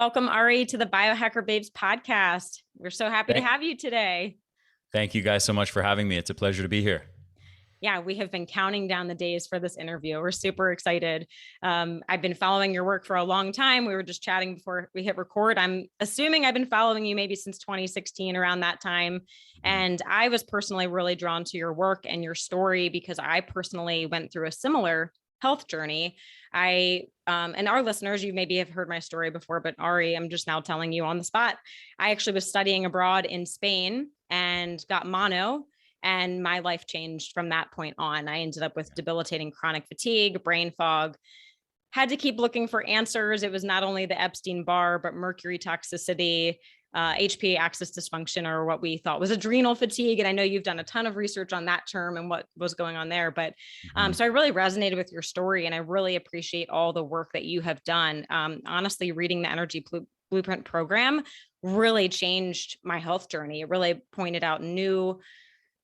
Welcome, Ari, to the Biohacker Babes podcast. We're so happy to Thank, have you today. thank you guys so much for having me. It's a pleasure to be here. Yeah, we have been counting down the days for this interview. We're super excited. I've been following your work for a long time. We were just chatting before we hit record. I'm assuming I've been following you maybe since 2016, around that time. And I was personally really drawn to your work and your story because I personally went through a similar health journey. And our listeners, you maybe have heard my story before, but Ari, I'm just now telling you on the spot. I actually was studying abroad in Spain and got mono, and my life changed from that point on. I ended up with debilitating chronic fatigue, brain fog, had to keep looking for answers. It was not only the Epstein-Barr, but mercury toxicity, HPA axis dysfunction, or what we thought was adrenal fatigue. And I know you've done a ton of research on that term and what was going on there. But so I really resonated with your story, and I really appreciate all the work that you have done. Honestly, reading the Energy Blueprint program really changed my health journey. It really pointed out new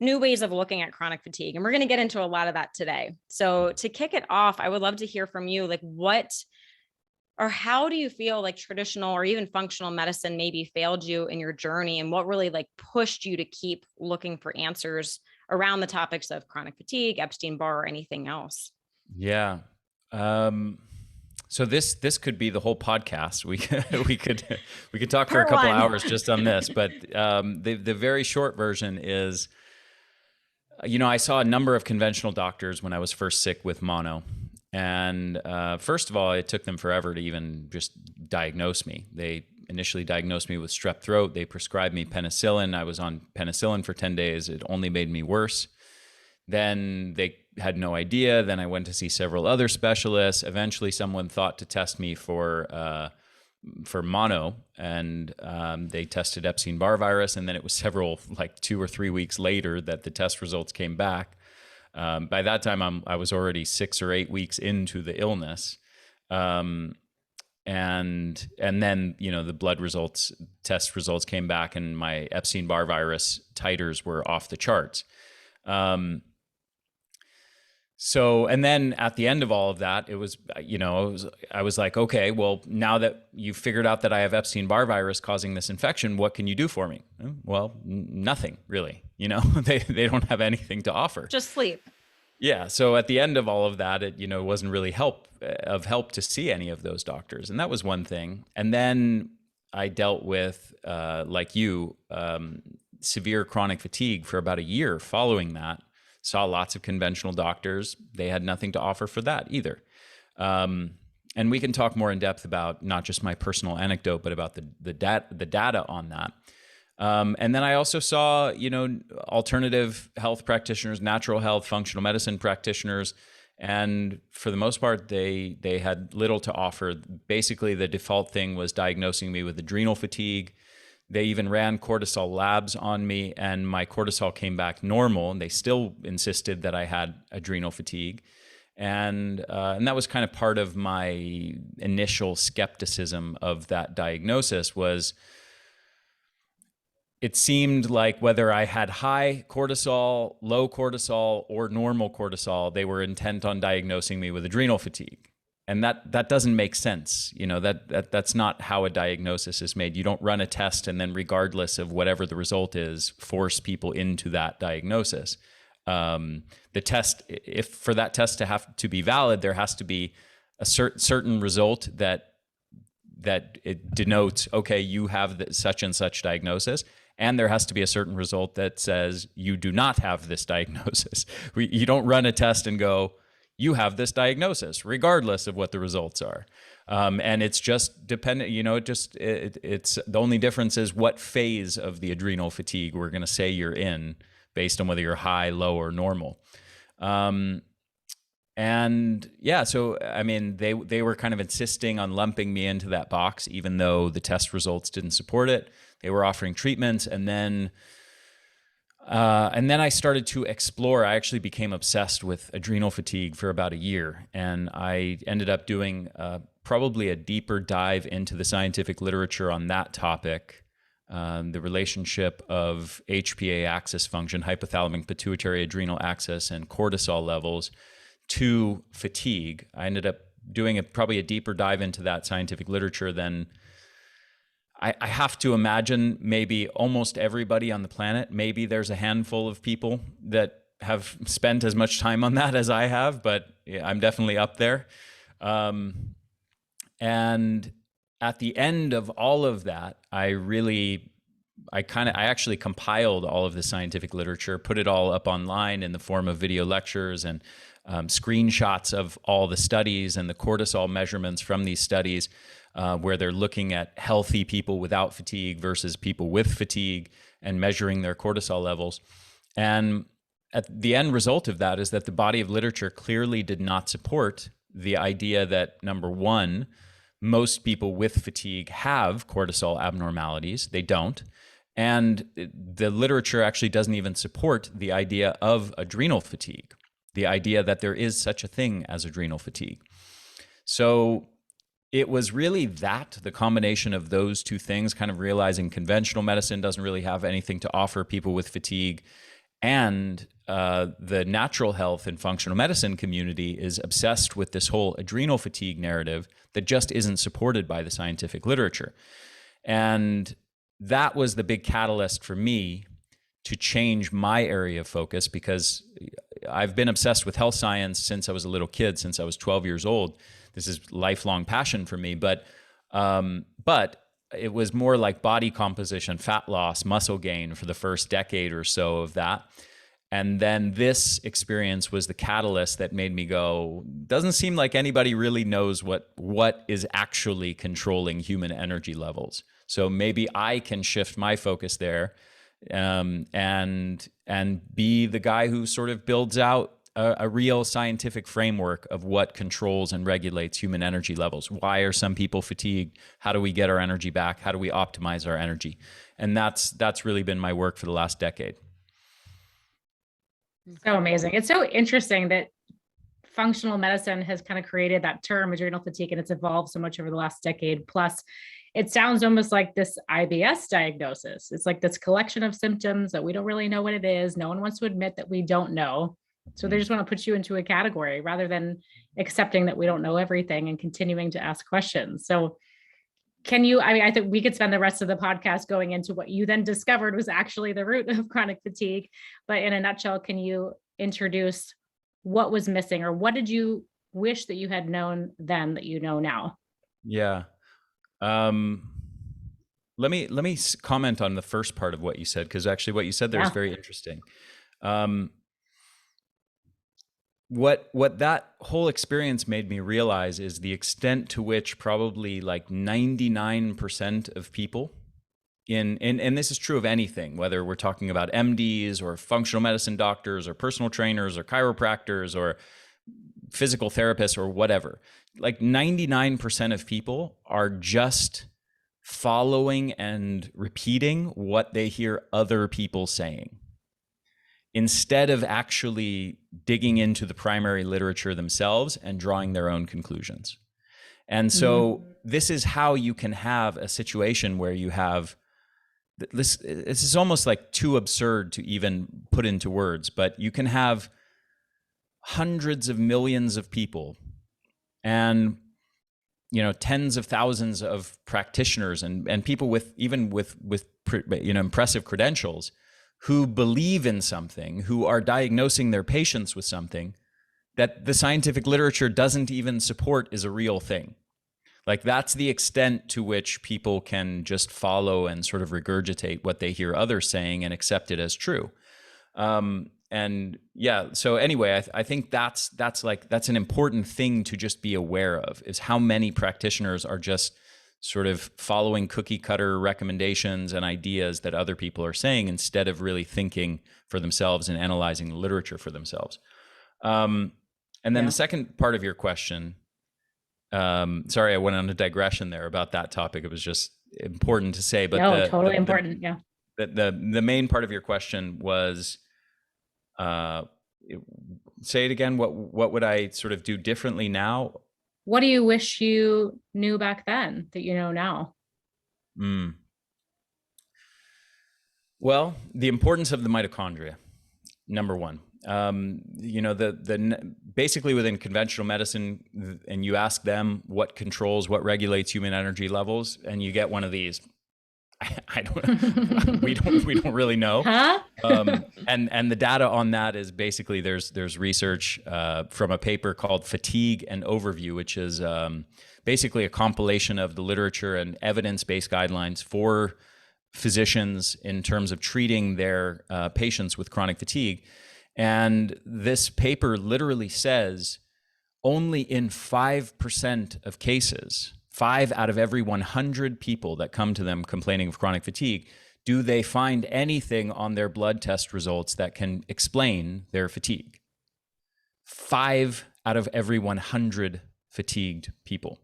ways of looking at chronic fatigue. And we're going to get into a lot of that today. So to kick it off, I would love to hear from you, like what or how do you feel like traditional or even functional medicine maybe failed you in your journey, and what really like pushed you to keep looking for answers around the topics of chronic fatigue, Epstein-Barr, or anything else? Yeah. So this could be the whole podcast. We could talk for a couple hours just on this, but the very short version is, I saw a number of conventional doctors when I was first sick with mono. And first of all, it took them forever to even just diagnose me. They initially diagnosed me with strep throat. They prescribed me penicillin. I was on penicillin for 10 days. It only made me worse. Then they had no idea. Then I went to see several other specialists. Eventually, someone thought to test me for mono, and they tested Epstein-Barr virus. And then it was several, like 2 or 3 weeks later, that the test results came back. By that time, I was already 6 or 8 weeks into the illness, and then the blood test results came back, and my Epstein-Barr virus titers were off the charts. And then at the end of all of that, I was like, okay, well, now that you've figured out that I have Epstein-Barr virus causing this infection, what can you do for me? Well, nothing really. They don't have anything to offer. Just sleep. Yeah. So at the end of all of that, it wasn't really help to see any of those doctors, and that was one thing. And then I dealt with, like you, severe chronic fatigue for about a year following that. Saw lots of conventional doctors. They had nothing to offer for that either. And we can talk more in depth about not just my personal anecdote, but about the data on that. And then I also saw, alternative health practitioners, natural health, functional medicine practitioners, and for the most part, they had little to offer. Basically, the default thing was diagnosing me with adrenal fatigue. They even ran cortisol labs on me, and my cortisol came back normal, and they still insisted that I had adrenal fatigue. And that was kind of part of my initial skepticism of that diagnosis. Was it seemed like whether I had high cortisol, low cortisol, or normal cortisol, they were intent on diagnosing me with adrenal fatigue. And that doesn't make sense. That's not how a diagnosis is made. You don't run a test and then, regardless of whatever the result is, force people into that diagnosis. The test, if for that test to have to be valid, there has to be a certain result that it denotes, okay, you have such and such diagnosis. And there has to be a certain result that says you do not have this diagnosis. You don't run a test and go, you have this diagnosis, regardless of what the results are. And it's just dependent, it's the only difference is what phase of the adrenal fatigue we're going to say you're in based on whether you're high, low, or normal. And yeah, so, I mean, they were kind of insisting on lumping me into that box, even though the test results didn't support it. They were offering treatments, and then I started to explore. I actually became obsessed with adrenal fatigue for about a year, and I ended up doing probably a deeper dive into the scientific literature on that topic, the relationship of HPA axis function, hypothalamic pituitary adrenal axis, and cortisol levels to fatigue. I ended up doing probably a deeper dive into that scientific literature than I have to imagine maybe almost everybody on the planet, maybe there's a handful of people that have spent as much time on that as I have, but yeah, I'm definitely up there. And at the end of all of that, I actually compiled all of the scientific literature, put it all up online in the form of video lectures and screenshots of all the studies and the cortisol measurements from these studies, where they're looking at healthy people without fatigue versus people with fatigue and measuring their cortisol levels. And at the end result of that is that the body of literature clearly did not support the idea that, number one, most people with fatigue have cortisol abnormalities. They don't. And the literature actually doesn't even support the idea of adrenal fatigue, the idea that there is such a thing as adrenal fatigue. So it was really the combination of those two things, kind of realizing conventional medicine doesn't really have anything to offer people with fatigue, and the natural health and functional medicine community is obsessed with this whole adrenal fatigue narrative that just isn't supported by the scientific literature. And that was the big catalyst for me to change my area of focus, because I've been obsessed with health science since I was a little kid, since I was 12 years old. This is lifelong passion for me, but it was more like body composition, fat loss, muscle gain for the first decade or so of that. And then this experience was the catalyst that made me go, doesn't seem like anybody really knows what is actually controlling human energy levels. So maybe I can shift my focus there, and be the guy who sort of builds out a real scientific framework of what controls and regulates human energy levels. Why are some people fatigued? How do we get our energy back? How do we optimize our energy? And that's really been my work for the last decade. So amazing. It's so interesting that functional medicine has kind of created that term adrenal fatigue, and it's evolved so much over the last decade. Plus, it sounds almost like this IBS diagnosis. It's like this collection of symptoms that we don't really know what it is. No one wants to admit that we don't know. So they just want to put you into a category rather than accepting that we don't know everything and continuing to ask questions. So I think we could spend the rest of the podcast going into what you then discovered was actually the root of chronic fatigue. But in a nutshell, can you introduce what was missing, or what did you wish that you had known then that you know now? Yeah. Let me comment on the first part of what you said, because actually what you said there is very interesting. What that whole experience made me realize is the extent to which probably like 99% of people and this is true of anything, whether we're talking about MDs or functional medicine doctors or personal trainers or chiropractors or physical therapists or whatever, like 99% of people are just following and repeating what they hear other people saying, instead of actually digging into the primary literature themselves and drawing their own conclusions. And so this is how you can have a situation where you have this is almost like too absurd to even put into words, but you can have hundreds of millions of people and tens of thousands of practitioners and people with impressive credentials who believe in something, who are diagnosing their patients with something that the scientific literature doesn't even support is a real thing. Like, that's the extent to which people can just follow and sort of regurgitate what they hear others saying and accept it as true. And yeah, so anyway, I think that's an important thing to just be aware of, is how many practitioners are just sort of following cookie cutter recommendations and ideas that other people are saying, instead of really thinking for themselves and analyzing the literature for themselves. And then the second part of your question, sorry, I went on a digression there about that topic. It was just important to say, but totally important. Yeah. The main part of your question was, say it again. What would I sort of do differently now? What do you wish you knew back then that you know now? Well, the importance of the mitochondria, number one. Basically within conventional medicine, and you ask them what controls, what regulates human energy levels, and you get one of these. we don't really know. Huh? And the data on that is basically there's research from a paper called Fatigue and Overview, which is basically a compilation of the literature and evidence-based guidelines for physicians in terms of treating their patients with chronic fatigue. And this paper literally says only in 5% of cases, 5 out of every 100 people that come to them complaining of chronic fatigue, do they find anything on their blood test results that can explain their fatigue. 5 out of every 100 fatigued people.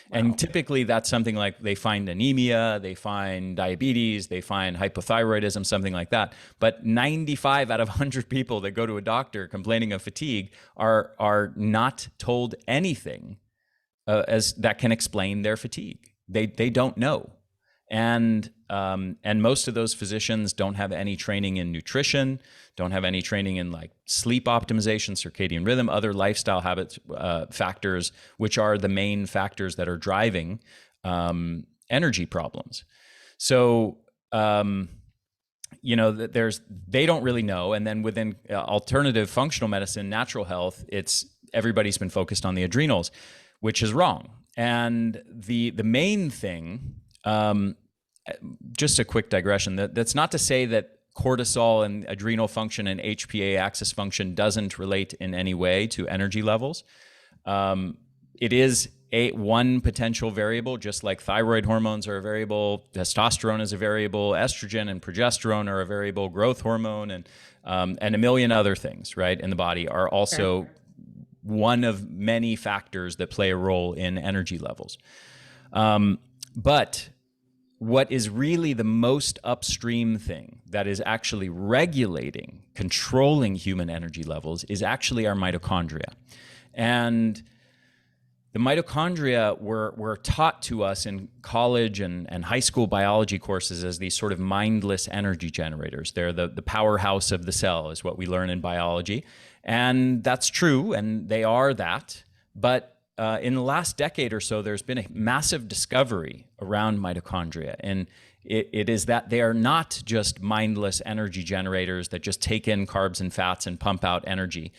Wow. And typically that's something like they find anemia, they find diabetes, they find hypothyroidism, something like that. But 95 out of 100 people that go to a doctor complaining of fatigue are not told anything as that can explain their fatigue. They don't know. And most of those physicians don't have any training in nutrition, don't have any training in like sleep optimization, circadian rhythm, other lifestyle habits, factors, which are the main factors that are driving energy problems. So, they don't really know. And then within alternative functional medicine, natural health, everybody's been focused on the adrenals, which is wrong. And the main thing, just a quick digression, that's not to say that cortisol and adrenal function and HPA axis function doesn't relate in any way to energy levels. It is one potential variable, just like thyroid hormones are a variable, testosterone is a variable, estrogen and progesterone are a variable, growth hormone and a million other things, right, in the body are also one of many factors that play a role in energy levels. But what is really the most upstream thing that is actually regulating, controlling human energy levels is actually our mitochondria. And the mitochondria were taught to us in college and high school biology courses as these sort of mindless energy generators. They're the powerhouse of the cell is what we learn in biology. And that's true, and they are that. But in the last decade or so, there's been a massive discovery around mitochondria. And it is that they are not just mindless energy generators that just take in carbs and fats and pump out energy.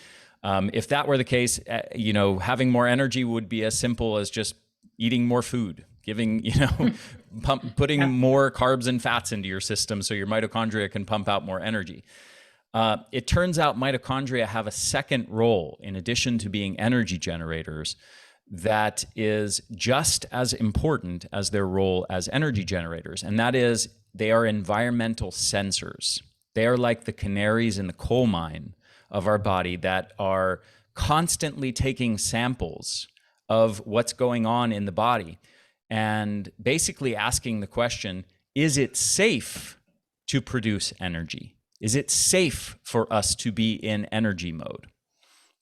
If that were the case, having more energy would be as simple as just eating more food, putting more carbs and fats into your system so your mitochondria can pump out more energy. It turns out mitochondria have a second role in addition to being energy generators that is just as important as their role as energy generators. And that is they are environmental sensors. They are like the canaries in the coal mine of our body that are constantly taking samples of what's going on in the body and basically asking the question, is it safe to produce energy? Is it safe for us to be in energy mode?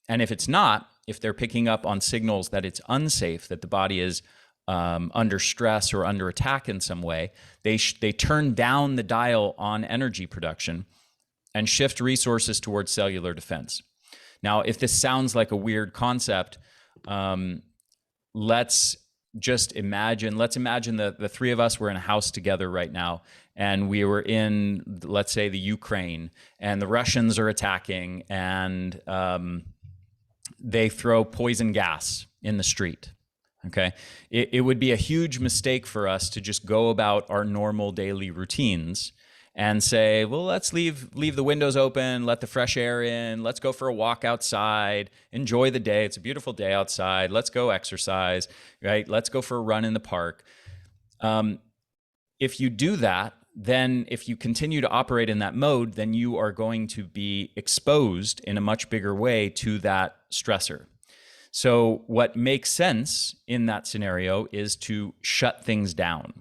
And if it's not, if they're picking up on signals that it's unsafe, that the body is under stress or under attack in some way, they turn down the dial on energy production and shift resources towards cellular defense. Now, if this sounds like a weird concept, let's imagine the three of us were in a house together right now, and we were in, let's say, the Ukraine, and the Russians are attacking, and they throw poison gas in the street. Okay, it would be a huge mistake for us to just go about our normal daily routines and say, well, let's leave the windows open, let the fresh air in, let's go for a walk outside, enjoy the day. It's a beautiful day outside. Let's go exercise, right? Let's go for a run in the park. If you do that, then if you continue to operate in that mode, then you are going to be exposed in a much bigger way to that stressor. So what makes sense in that scenario is to shut things down,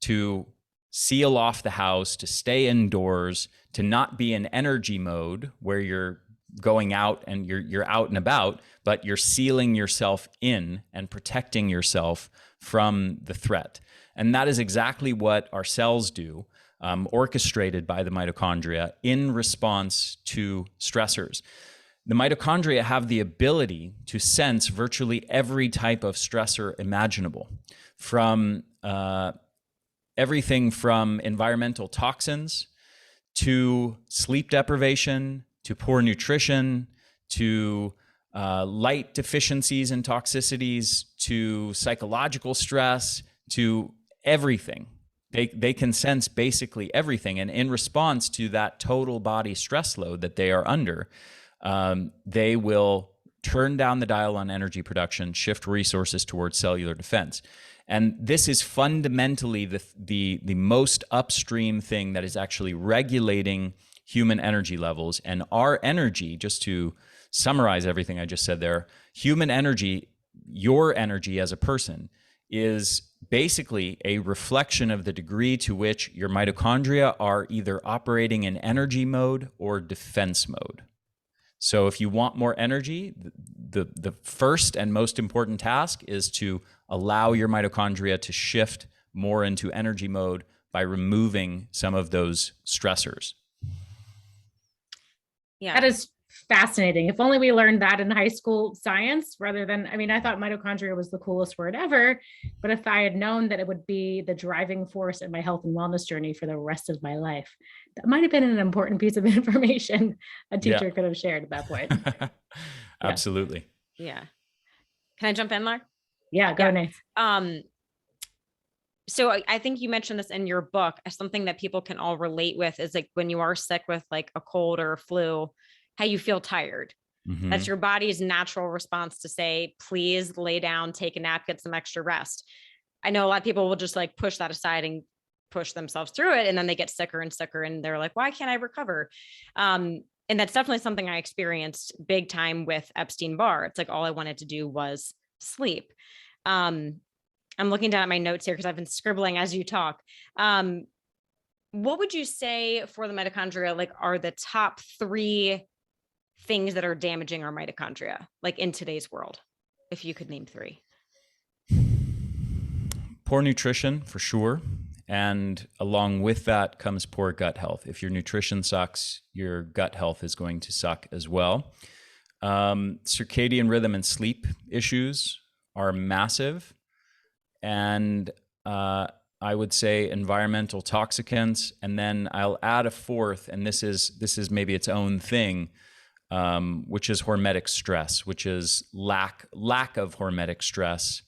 to seal off the house, to stay indoors, to not be in energy mode where you're going out and you're out and about, but you're sealing yourself in and protecting yourself from the threat. And that is exactly what our cells do, orchestrated by the mitochondria in response to stressors. The mitochondria have the ability to sense virtually every type of stressor imaginable, from everything from environmental toxins to sleep deprivation, to poor nutrition, to light deficiencies and toxicities, to psychological stress, to everything. They can sense basically everything. And in response to that total body stress load that they are under, they will turn down the dial on energy production, shift resources towards cellular defense. And this is fundamentally the most upstream thing that is actually regulating human energy levels. And our energy, just to summarize everything I just said there, human energy, your energy as a person, is basically a reflection of the degree to which your mitochondria are either operating in energy mode or defense mode. So if you want more energy, the first and most important task is to allow your mitochondria to shift more into energy mode by removing some of those stressors. Yeah. That is fascinating. If only we learned that in high school science rather than, I mean, I thought mitochondria was the coolest word ever, but if I had known that it would be the driving force in my health and wellness journey for the rest of my life, that might have been an important piece of information a teacher could have shared at that point. Absolutely. Yeah. Can I jump in, Laura? Yeah, go Nate. So I think you mentioned this in your book as something that people can all relate with is like when you are sick with like a cold or a flu, how you feel tired. Mm-hmm. That's your body's natural response to say, please lay down, take a nap, get some extra rest. I know a lot of people will just like push that aside and push themselves through it. And then they get sicker and sicker and they're like, why can't I recover? And that's definitely something I experienced big time with Epstein-Barr. It's like all I wanted to do was sleep. I'm looking down at my notes here because I've been scribbling as you talk. What would you say for the mitochondria, like are the top 3 things that are damaging our mitochondria, like in today's world, if you could name 3? Poor nutrition, for sure. And along with that comes poor gut health. If your nutrition sucks, your gut health is going to suck as well. Circadian rhythm and sleep issues are massive. And I would say environmental toxicants. And then I'll add a 4th, and this is maybe its own thing, which is hormetic stress, which is lack of hormetic stress.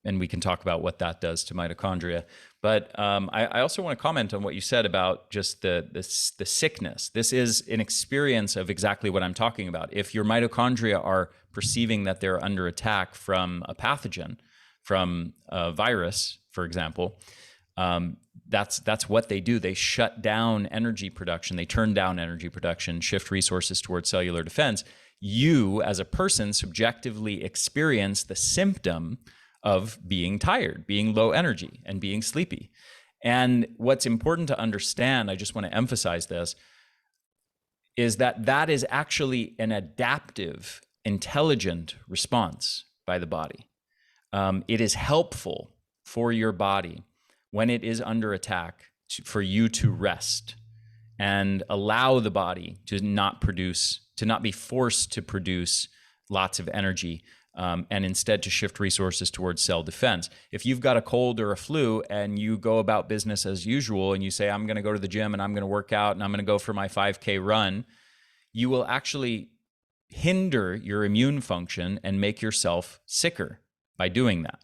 And we can talk about what that does to mitochondria. But I also want to comment on what you said about just the sickness. This is an experience of exactly what I'm talking about. If your mitochondria are perceiving that they're under attack from a pathogen, from a virus, for example, that's what they do. They shut down energy production. They turn down energy production, shift resources towards cellular defense. You, as a person, subjectively experience the symptom of being tired, being low energy, and being sleepy. And what's important to understand, I just want to emphasize this, is that is actually an adaptive, intelligent response by the body. It is helpful for your body when it is under attack for you to rest and allow the body to not be forced to produce lots of energy, and instead to shift resources towards cell defense. If you've got a cold or a flu and you go about business as usual and you say, I'm going to go to the gym and I'm going to work out and I'm going to go for my 5K run, you will actually hinder your immune function and make yourself sicker by doing that.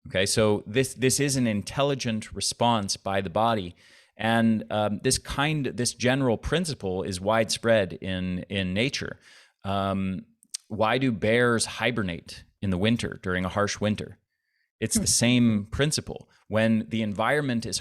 Okay, so this is an intelligent response by the body. And this general principle is widespread in nature. Why do bears hibernate in the winter during a harsh winter? It's the same principle. When the environment is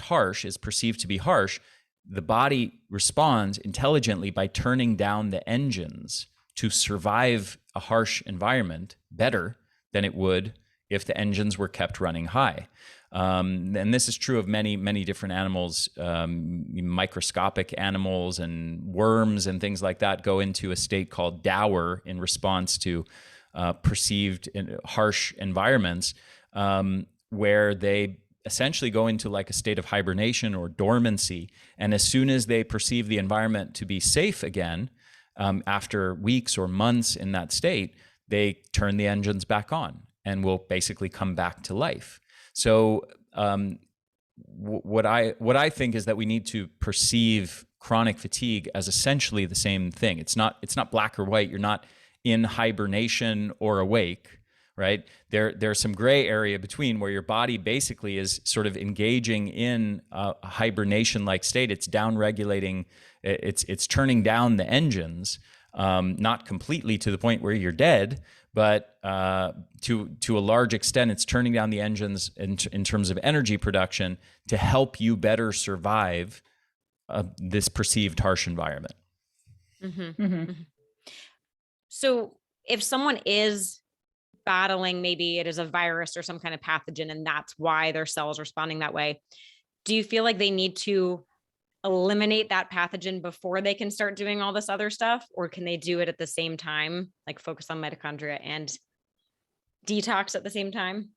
perceived to be harsh, the body responds intelligently by turning down the engines to survive a harsh environment better than it would if the engines were kept running high. And this is true of many, many different animals. Microscopic animals and worms and things like that go into a state called dower in response to perceived harsh environments, where they essentially go into like a state of hibernation or dormancy. And as soon as they perceive the environment to be safe again, after weeks or months in that state, they turn the engines back on and will basically come back to life. So what I think is that we need to perceive chronic fatigue as essentially the same thing. It's not black or white. You're not in hibernation or awake, right? There's some gray area between where your body basically is sort of engaging in a hibernation-like state. It's down-regulating. It's turning down the engines, not completely to the point where you're dead, but to a large extent, it's turning down the engines in terms of energy production to help you better survive this perceived harsh environment. Mm-hmm. Mm-hmm. So if someone is battling, maybe it is a virus or some kind of pathogen, and that's why their cells are responding that way, do you feel like they need to eliminate that pathogen before they can start doing all this other stuff? Or can they do it at the same time, like focus on mitochondria and detox at the same time?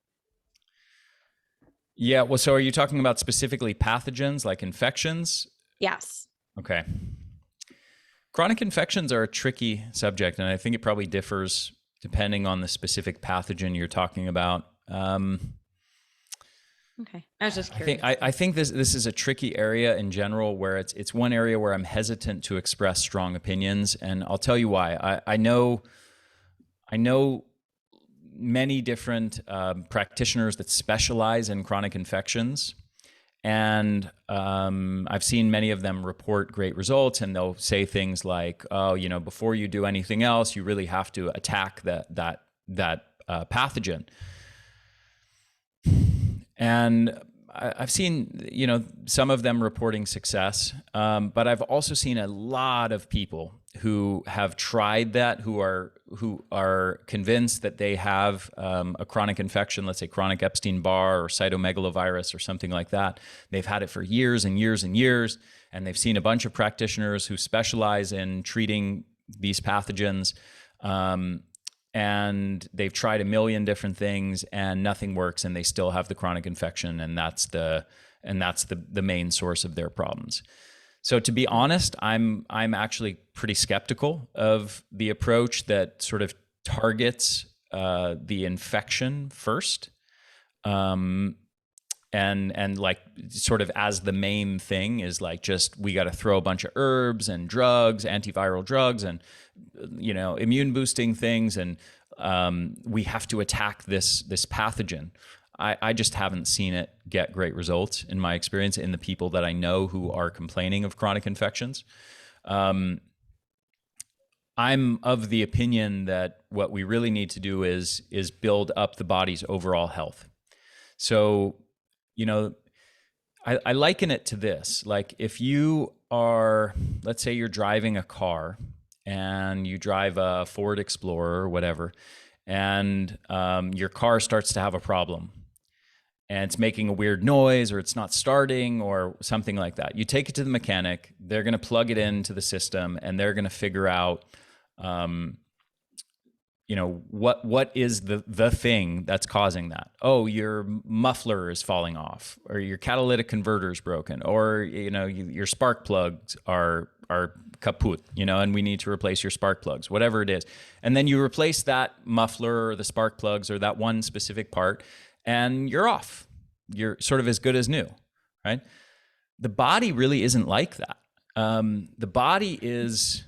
Yeah. Well, so are you talking about specifically pathogens like infections? Yes. Okay. Chronic infections are a tricky subject, and I think it probably differs depending on the specific pathogen you're talking about. Okay. I was just curious. I think this is a tricky area in general, where it's one area where I'm hesitant to express strong opinions, and I'll tell you why. I know many different practitioners that specialize in chronic infections, and I've seen many of them report great results, and they'll say things like, "Oh, before you do anything else, you really have to attack that pathogen." And I've seen, some of them reporting success, but I've also seen a lot of people who have tried that, who are convinced that they have a chronic infection, let's say chronic Epstein-Barr or cytomegalovirus or something like that. They've had it for years and years and years, and they've seen a bunch of practitioners who specialize in treating these pathogens. And they've tried a million different things and nothing works, and they still have the chronic infection, and that's the main source of their problems. So to be honest, I'm actually pretty skeptical of the approach that sort of targets the infection first, and like sort of as the main thing is like, just we got to throw a bunch of herbs and drugs, antiviral drugs, and immune boosting things, and we have to attack this pathogen. I just haven't seen it get great results in my experience in the people that I know who are complaining of chronic infections. I'm of the opinion that what we really need to do is build up the body's overall health. So, I liken it to this. Like, if you are, let's say you're driving a car and you drive a Ford Explorer or whatever, and your car starts to have a problem and it's making a weird noise, or it's not starting, or something like that. You take it to the mechanic, they're going to plug it into the system, and they're going to figure out, what is the thing that's causing that? Oh, your muffler is falling off, or your catalytic converter is broken, or your spark plugs are kaput, and we need to replace your spark plugs, whatever it is. And then you replace that muffler or the spark plugs or that one specific part, and you're off. You're sort of as good as new, right? The body really isn't like that. The body is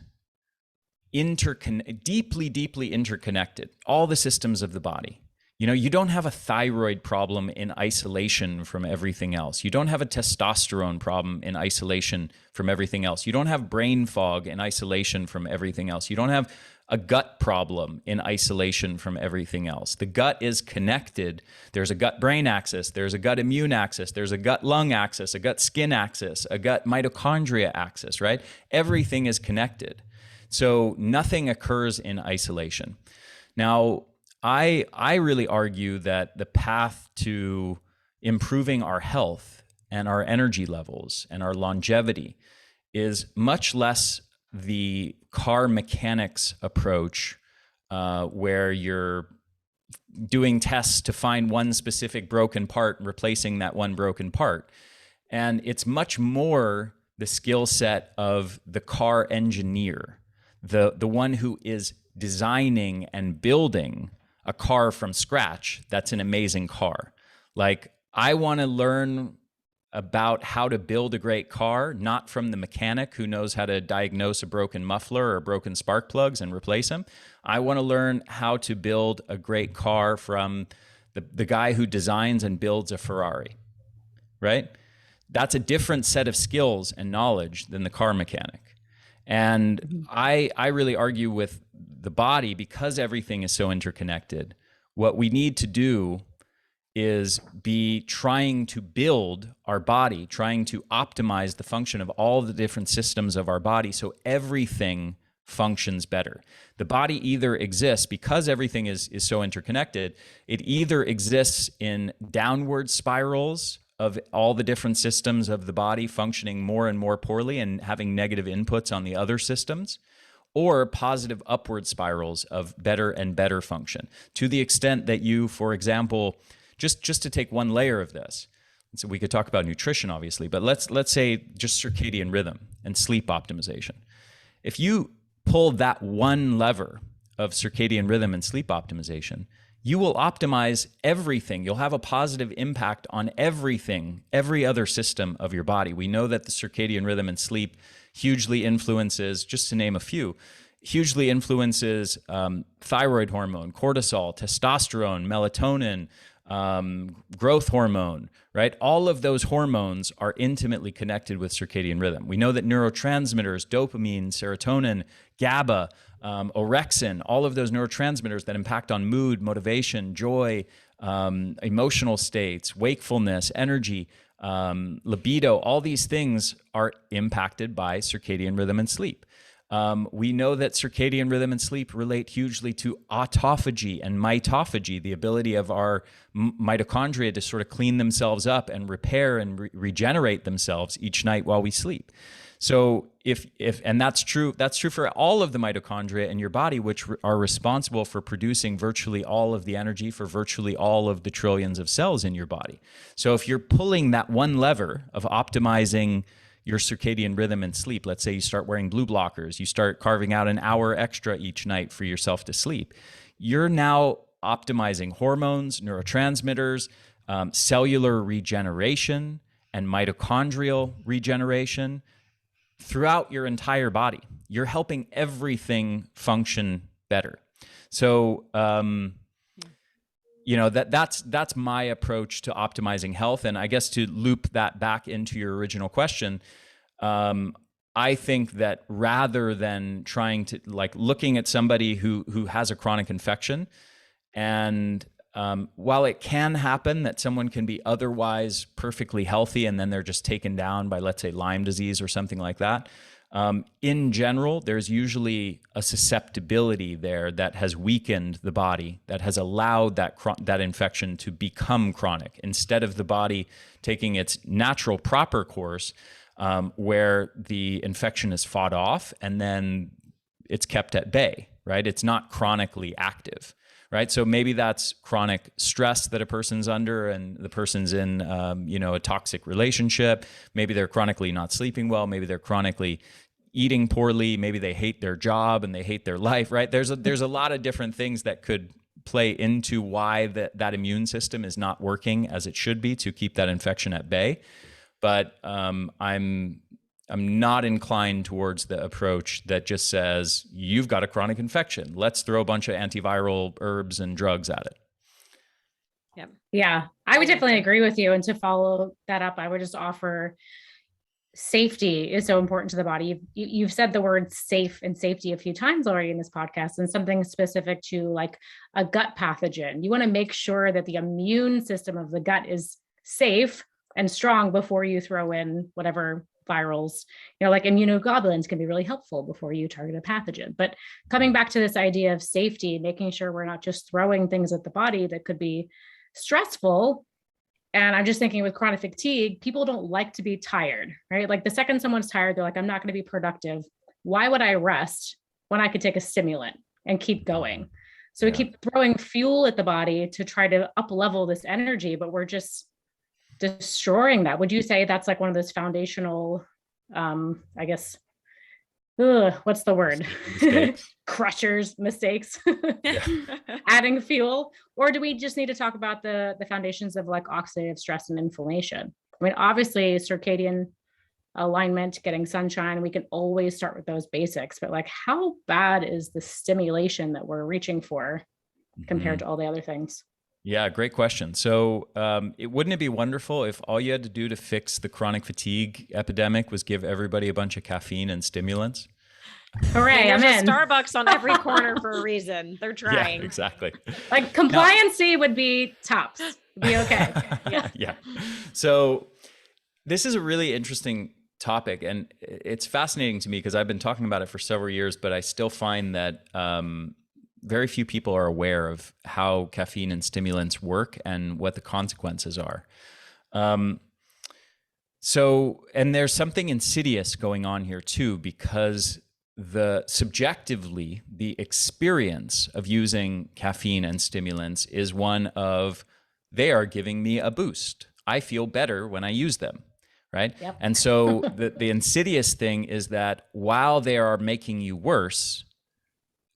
deeply, deeply interconnected. All the systems of the body. You don't have a thyroid problem in isolation from everything else. You don't have a testosterone problem in isolation from everything else. You don't have brain fog in isolation from everything else. You don't have a gut problem in isolation from everything else. The gut is connected. There's a gut-brain axis. There's a gut-immune axis. There's a gut-lung axis, a gut-skin axis, a gut mitochondria axis, right? Everything is connected. So nothing occurs in isolation. Now, I really argue that the path to improving our health and our energy levels and our longevity is much less the car mechanics approach, where you're doing tests to find one specific broken part and replacing that one broken part. And it's much more the skill set of the car engineer, the one who is designing and building a car from scratch that's an amazing car. Like, I want to learn about how to build a great car, not from the mechanic who knows how to diagnose a broken muffler or broken spark plugs and replace them. I want to learn how to build a great car from the guy who designs and builds a Ferrari, right? That's a different set of skills and knowledge than the car mechanic. And I really argue with the body, because everything is so interconnected. What we need to do is be trying to build our body, trying to optimize the function of all the different systems of our body so everything functions better. The body either exists, because everything is so interconnected, it either exists in downward spirals of all the different systems of the body functioning more and more poorly and having negative inputs on the other systems, or positive upward spirals of better and better function. To the extent that you, for example, just to take one layer of this, so we could talk about nutrition, obviously, but let's say just circadian rhythm and sleep optimization. If you pull that one lever of circadian rhythm and sleep optimization, you will optimize everything. You'll have a positive impact on everything, every other system of your body. We know that the circadian rhythm and sleep hugely influences, just to name a few, hugely influences thyroid hormone, cortisol, testosterone, melatonin, growth hormone, right? All of those hormones are intimately connected with circadian rhythm. We know that neurotransmitters, dopamine, serotonin, GABA, orexin, all of those neurotransmitters that impact on mood, motivation, joy, emotional states, wakefulness, energy, libido, all these things are impacted by circadian rhythm and sleep. We know that circadian rhythm and sleep relate hugely to autophagy and mitophagy, the ability of our mitochondria to sort of clean themselves up and repair and regenerate themselves each night while we sleep. So and that's true for all of the mitochondria in your body, which are responsible for producing virtually all of the energy for virtually all of the trillions of cells in your body. So if you're pulling that one lever of optimizing your circadian rhythm and sleep, let's say you start wearing blue blockers, you start carving out an hour extra each night for yourself to sleep, you're now optimizing hormones, neurotransmitters, cellular regeneration, and mitochondrial regeneration throughout your entire body. You're helping everything function better. So, that's my approach to optimizing health. And I guess to loop that back into your original question, I think that rather than trying to looking at somebody who has a chronic infection, and while it can happen that someone can be otherwise perfectly healthy and then they're just taken down by, let's say, Lyme disease or something like that, in general, there's usually a susceptibility there that has weakened the body, that has allowed that infection to become chronic, instead of the body taking its natural proper course, where the infection is fought off and then it's kept at bay, right? It's not chronically active, right? So maybe that's chronic stress that a person's under, and the person's in, a toxic relationship. Maybe they're chronically not sleeping well. Maybe they're chronically eating poorly. Maybe they hate their job and they hate their life, right? There's a lot of different things that could play into why that immune system is not working as it should be to keep that infection at bay. But I'm not inclined towards the approach that just says, you've got a chronic infection, let's throw a bunch of antiviral herbs and drugs at it. Yep. Yeah, I would definitely agree with you. And to follow that up, I would just offer safety is so important to the body. You've said the word safe and safety a few times already in this podcast, and something specific to like a gut pathogen. You want to make sure that the immune system of the gut is safe and strong before you throw in whatever virals, like immunoglobulins can be really helpful before you target a pathogen. But coming back to this idea of safety, making sure we're not just throwing things at the body that could be stressful. And I'm just thinking with chronic fatigue, people don't like to be tired, right? Like the second someone's tired, they're like, I'm not going to be productive. Why would I rest when I could take a stimulant and keep going? So we keep throwing fuel at the body to try to up level this energy, but we're just destroying that. Would you say that's like one of those foundational, what's the word? Mistakes, adding fuel? Or do we just need to talk about the foundations of like oxidative stress and inflammation? I mean, obviously circadian alignment, getting sunshine, we can always start with those basics, but like how bad is the stimulation that we're reaching for compared to all the other things? Yeah, great question. So wouldn't it be wonderful if all you had to do to fix the chronic fatigue epidemic was give everybody a bunch of caffeine and stimulants? Hooray, there's I'm a in. Starbucks on every corner for a reason. They're trying. Yeah, exactly. Like compliancy would be tops. It'd be okay. Yeah. Yeah. So this is a really interesting topic, and it's fascinating to me because I've been talking about it for several years, but I still find that very few people are aware of how caffeine and stimulants work and what the consequences are. And there's something insidious going on here too, because subjectively, the experience of using caffeine and stimulants is one of, they are giving me a boost. I feel better when I use them, right? Yep. And so the insidious thing is that while they are making you worse,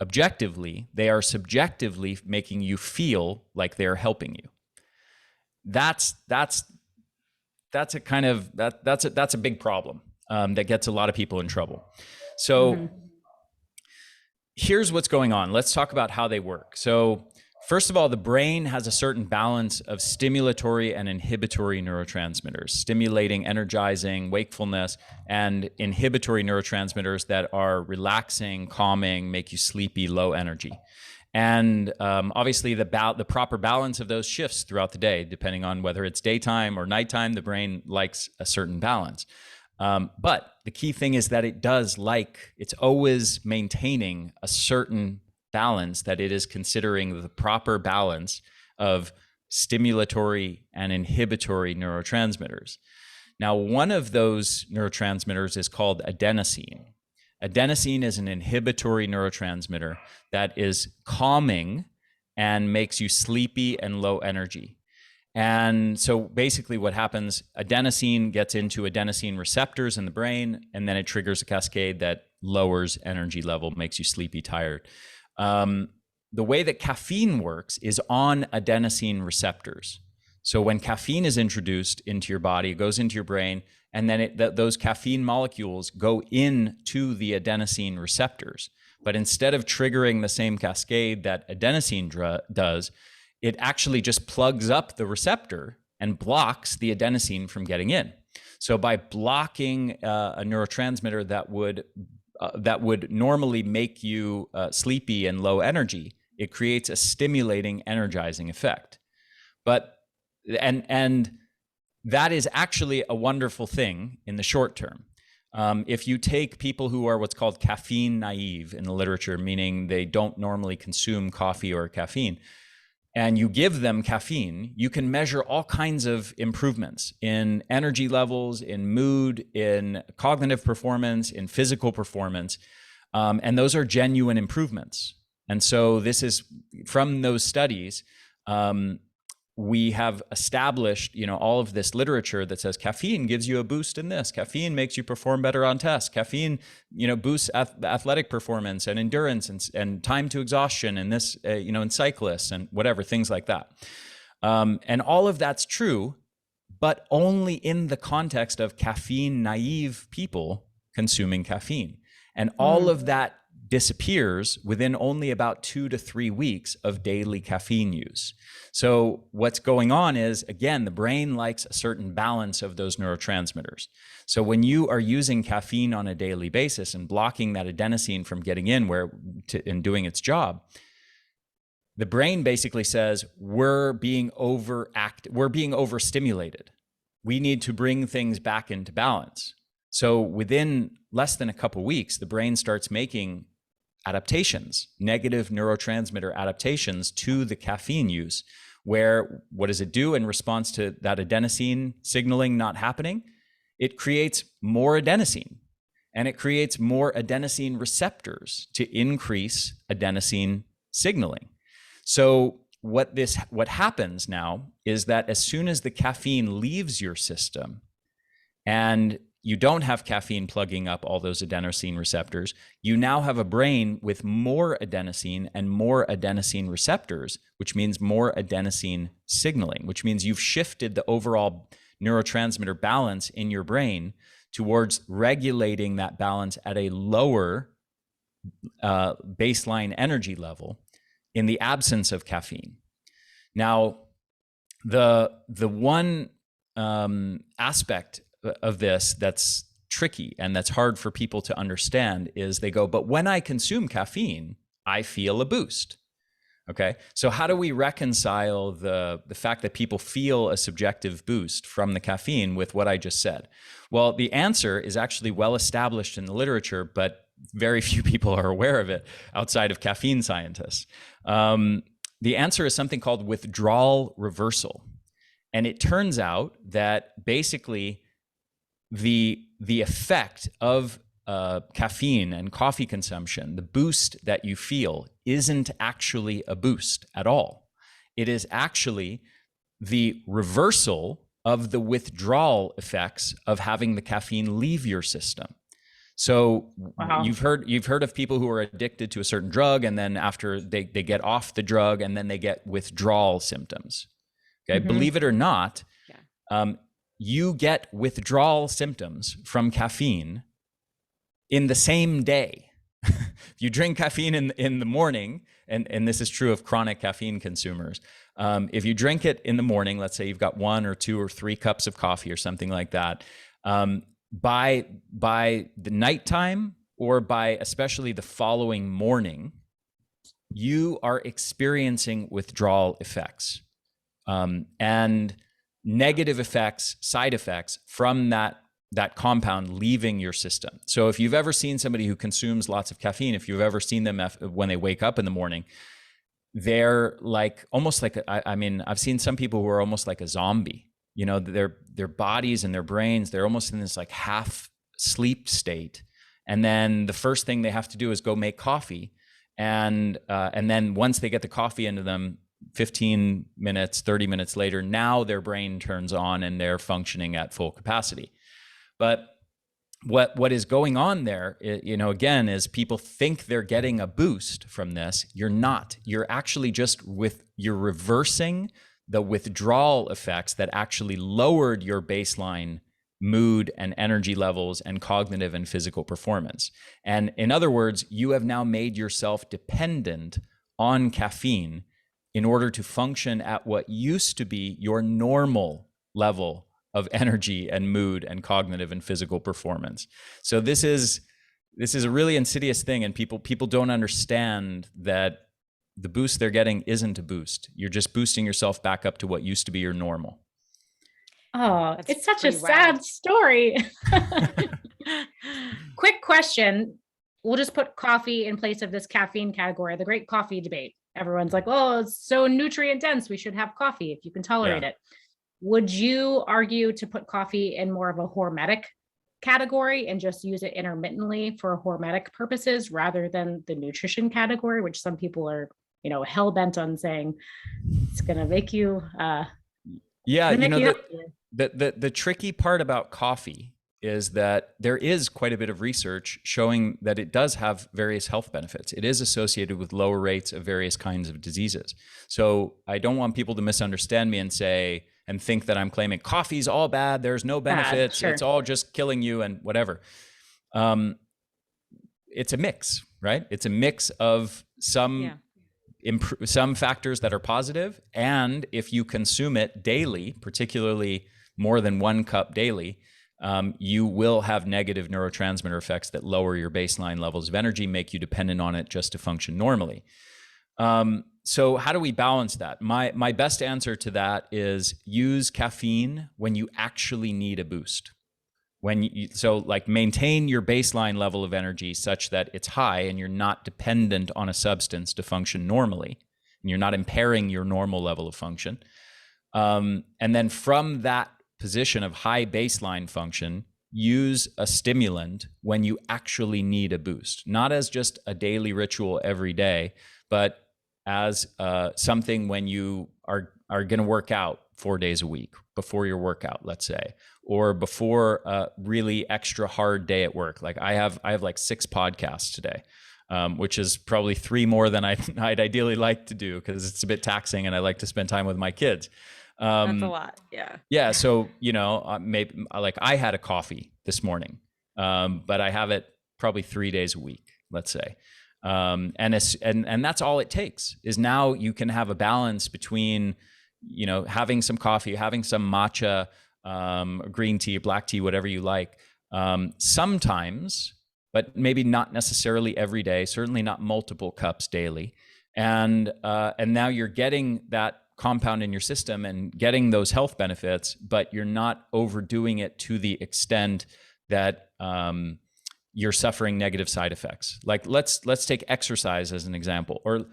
objectively, they are subjectively making you feel like they're helping you. That's a kind of that's a big problem that gets a lot of people in trouble. So here's what's going on. Let's talk about how they work. So first of all, the brain has a certain balance of stimulatory and inhibitory neurotransmitters, stimulating, energizing, wakefulness, and inhibitory neurotransmitters that are relaxing, calming, make you sleepy, low energy. And obviously, the proper balance of those shifts throughout the day, depending on whether it's daytime or nighttime. The brain likes a certain balance. But the key thing is that it's always maintaining a certain balance, that it is considering the proper balance of stimulatory and inhibitory neurotransmitters. Now, one of those neurotransmitters is called adenosine. Adenosine is an inhibitory neurotransmitter that is calming and makes you sleepy and low energy. And so basically what happens, adenosine gets into adenosine receptors in the brain, and then it triggers a cascade that lowers energy level, makes you sleepy, tired. The way that caffeine works is on adenosine receptors. So when caffeine is introduced into your body, it goes into your brain, and then those caffeine molecules go into the adenosine receptors. But instead of triggering the same cascade that adenosine does, it actually just plugs up the receptor and blocks the adenosine from getting in. So by blocking a neurotransmitter that would normally make you sleepy and low energy, it creates a stimulating, energizing effect. And that is actually a wonderful thing in the short term. If you take people who are what's called caffeine naive in the literature, meaning they don't normally consume coffee or caffeine, and you give them caffeine, you can measure all kinds of improvements in energy levels, in mood, in cognitive performance, in physical performance. And those are genuine improvements. And so this is from those studies, we have established, all of this literature that says caffeine gives you a boost in this. Caffeine makes you perform better on tests. Caffeine, boosts athletic performance and endurance and time to exhaustion and this, in cyclists and whatever, things like that. And all of that's true, but only in the context of caffeine naive people consuming caffeine. And all of that disappears within only about 2 to 3 weeks of daily caffeine use. So what's going on is, again, the brain likes a certain balance of those neurotransmitters. So when you are using caffeine on a daily basis and blocking that adenosine from getting in and doing its job, the brain basically says, we're being overstimulated. We need to bring things back into balance. So within less than a couple weeks, the brain starts making adaptations, negative neurotransmitter adaptations to the caffeine use, where what does it do in response to that adenosine signaling not happening? It creates more adenosine, and it creates more adenosine receptors to increase adenosine signaling. So what happens now is that as soon as the caffeine leaves your system and you don't have caffeine plugging up all those adenosine receptors, you now have a brain with more adenosine and more adenosine receptors, which means more adenosine signaling, which means you've shifted the overall neurotransmitter balance in your brain towards regulating that balance at a lower baseline energy level in the absence of caffeine. Now, the one aspect of this that's tricky and that's hard for people to understand is they go, but when I consume caffeine, I feel a boost. Okay, so how do we reconcile the fact that people feel a subjective boost from the caffeine with what I just said? Well, the answer is actually well established in the literature, but very few people are aware of it outside of caffeine scientists. The answer is something called withdrawal reversal. And it turns out that basically the effect of caffeine and coffee consumption, the boost that you feel, isn't actually a boost at all. It is actually the reversal of the withdrawal effects of having the caffeine leave your system. So Wow. you've heard of people who are addicted to a certain drug, and then after they get off the drug, and then they get withdrawal symptoms. Okay, Mm-hmm. believe it or not, you get withdrawal symptoms from caffeine in the same day. If you drink caffeine in the morning, and this is true of chronic caffeine consumers, if you drink it in the morning, let's say you've got 1 or 2 or 3 cups of coffee or something like that, by the nighttime or by especially the following morning, you are experiencing withdrawal effects and negative effects, side effects from that compound leaving your system. So if you've ever seen somebody who consumes lots of caffeine, if you've ever seen them when they wake up in the morning, they're like almost like I've seen some people who are almost like a zombie. You know, their bodies and their brains, they're almost in this like half sleep state. And then the first thing they have to do is go make coffee. And then once they get the coffee into them, 15 minutes, 30 minutes later, now their brain turns on and they're functioning at full capacity. But what is going on there, you know, again, is people think they're getting a boost from this. You're not. You're actually you're reversing the withdrawal effects that actually lowered your baseline mood and energy levels and cognitive and physical performance. And in other words, you have now made yourself dependent on caffeine in order to function at what used to be your normal level of energy and mood and cognitive and physical performance. So this is a really insidious thing, and people don't understand that the boost they're getting isn't a boost. You're just boosting yourself back up to what used to be your normal. Oh, That's it's such a pretty sad wild. story. Quick question. We'll just put coffee in place of this caffeine category, the great coffee debate. Everyone's like, oh, it's so nutrient dense, we should have coffee if you can tolerate it. Would you argue to put coffee in more of a hormetic category and just use it intermittently for hormetic purposes rather than the nutrition category, which some people are, you know, hell bent on saying it's going to make you. The tricky part about coffee is that there is quite a bit of research showing that it does have various health benefits. It is associated with lower rates of various kinds of diseases. So I don't want people to misunderstand me and think that I'm claiming coffee's all bad, there's no benefits, Sure. it's all just killing you and whatever. It's a mix, right? It's a mix of some factors that are positive, and if you consume it daily, particularly more than 1 cup daily, you will have negative neurotransmitter effects that lower your baseline levels of energy, make you dependent on it just to function normally. So how do we balance that? My best answer to that is use caffeine when you actually need a boost. Maintain your baseline level of energy such that it's high and you're not dependent on a substance to function normally, and you're not impairing your normal level of function. And then from that position of high baseline function, use a stimulant when you actually need a boost, not as just a daily ritual every day, but as something when you are going to work out 4 days a week before your workout, let's say, or before a really extra hard day at work. Like I have like 6 podcasts today, which is probably 3 more than I'd ideally like to do because it's a bit taxing and I like to spend time with my kids. That's a lot. Yeah. Yeah. So, maybe like I had a coffee this morning, but I have it probably 3 days a week, let's say. And that's all it takes is now you can have a balance between, having some coffee, having some matcha, green tea, black tea, whatever you like, sometimes, but maybe not necessarily every day, certainly not multiple cups daily. And now you're getting that compound in your system and getting those health benefits, but you're not overdoing it to the extent that you're suffering negative side effects. Like let's take exercise as an example, or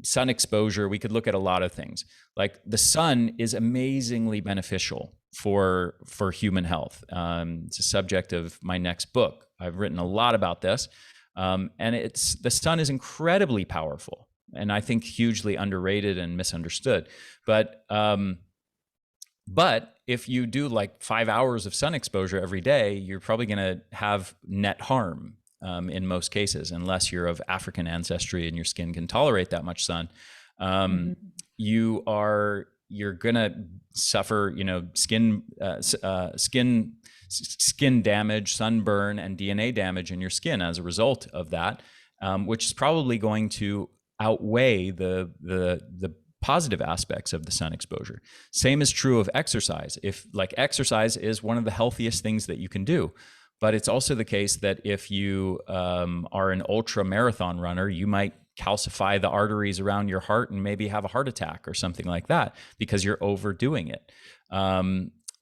sun exposure. We could look at a lot of things. Like the sun is amazingly beneficial for human health. It's a subject of my next book. I've written a lot about this, and the sun is incredibly powerful, and I think hugely underrated and misunderstood. But if you do like 5 hours of sun exposure every day, you're probably going to have net harm in most cases, unless you're of African ancestry and your skin can tolerate that much sun. You're going to suffer, skin damage, sunburn, and DNA damage in your skin as a result of that, which is probably going to outweigh the positive aspects of the sun exposure. Same is true of exercise. Exercise is one of the healthiest things that you can do, but it's also the case that if you are an ultra marathon runner, you might calcify the arteries around your heart and maybe have a heart attack or something like that because you're overdoing it.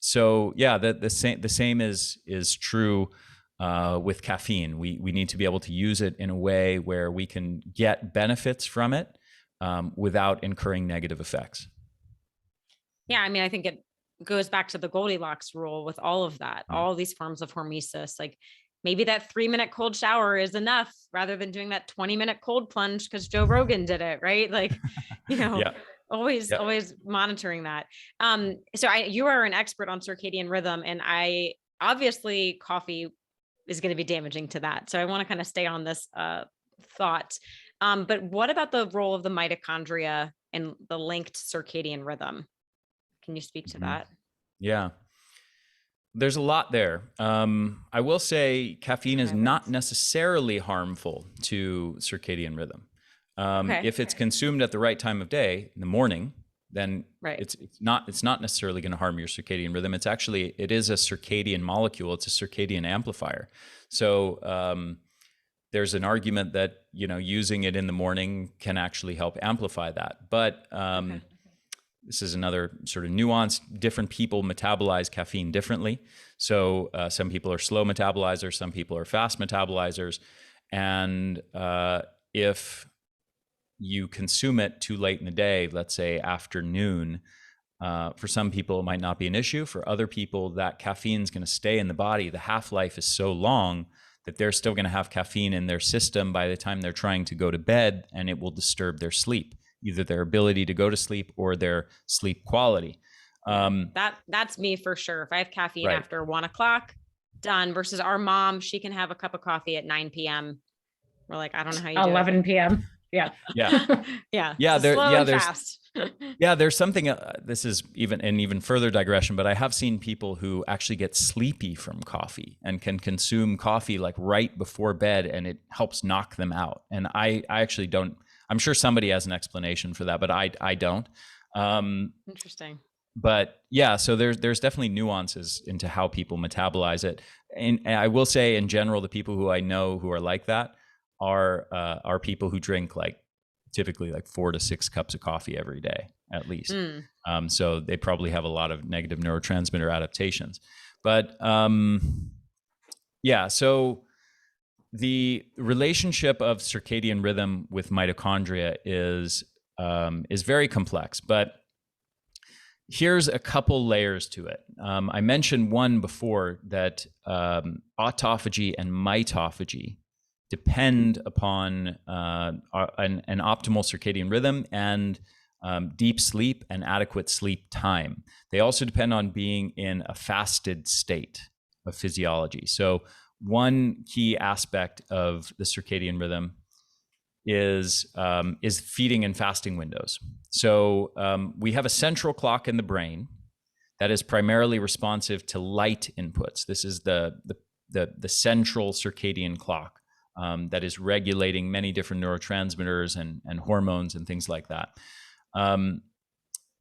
So yeah, the same is true with caffeine. We need to be able to use it in a way where we can get benefits from it without incurring negative effects. Yeah, I mean, I think it goes back to the Goldilocks rule with all of that, all these forms of hormesis. Like maybe that 3-minute cold shower is enough rather than doing that 20-minute cold plunge because Joe Rogan did it, right? Like, Yeah. always monitoring that. So you are an expert on circadian rhythm, and obviously coffee is going to be damaging to that. So I want to kind of stay on this thought. But what about the role of the mitochondria and the linked circadian rhythm? Can you speak to that? Yeah. There's a lot there. I will say caffeine is not necessarily harmful to circadian rhythm. If it's consumed at the right time of day, in the morning, then it's not necessarily going to harm your circadian rhythm. It is a circadian molecule. It's a circadian amplifier. So there's an argument that using it in the morning can actually help amplify that. But this is another sort of nuance. Different people metabolize caffeine differently. So some people are slow metabolizers, some people are fast metabolizers. And if you consume it too late in the day, let's say afternoon, for some people it might not be an issue. For other people, that caffeine is going to stay in the body. The half-life is so long that they're still going to have caffeine in their system by the time they're trying to go to bed, and it will disturb their sleep, either their ability to go to sleep or their sleep quality. That's me for sure. If I have caffeine after 1 o'clock, done. Versus our mom, she can have a cup of coffee at 9 p.m. We're like, I don't know how you do 11 p.m. Yeah. There's something, this is even further digression, but I have seen people who actually get sleepy from coffee and can consume coffee like right before bed, and it helps knock them out. And I actually don't. I'm sure somebody has an explanation for that, but I don't. Interesting. But yeah, so there's definitely nuances into how people metabolize it. And I will say in general, the people who I know who are like that are people who drink typically 4 to 6 cups of coffee every day, at least. So they probably have a lot of negative neurotransmitter adaptations. But so the relationship of circadian rhythm with mitochondria is very complex, but here's a couple layers to it. I mentioned one before, that autophagy and mitophagy depend upon an optimal circadian rhythm and deep sleep and adequate sleep time. They also depend on being in a fasted state of physiology. So one key aspect of the circadian rhythm is feeding and fasting windows. So we have a central clock in the brain that is primarily responsive to light inputs. This is the central circadian clock that is regulating many different neurotransmitters and hormones and things like that.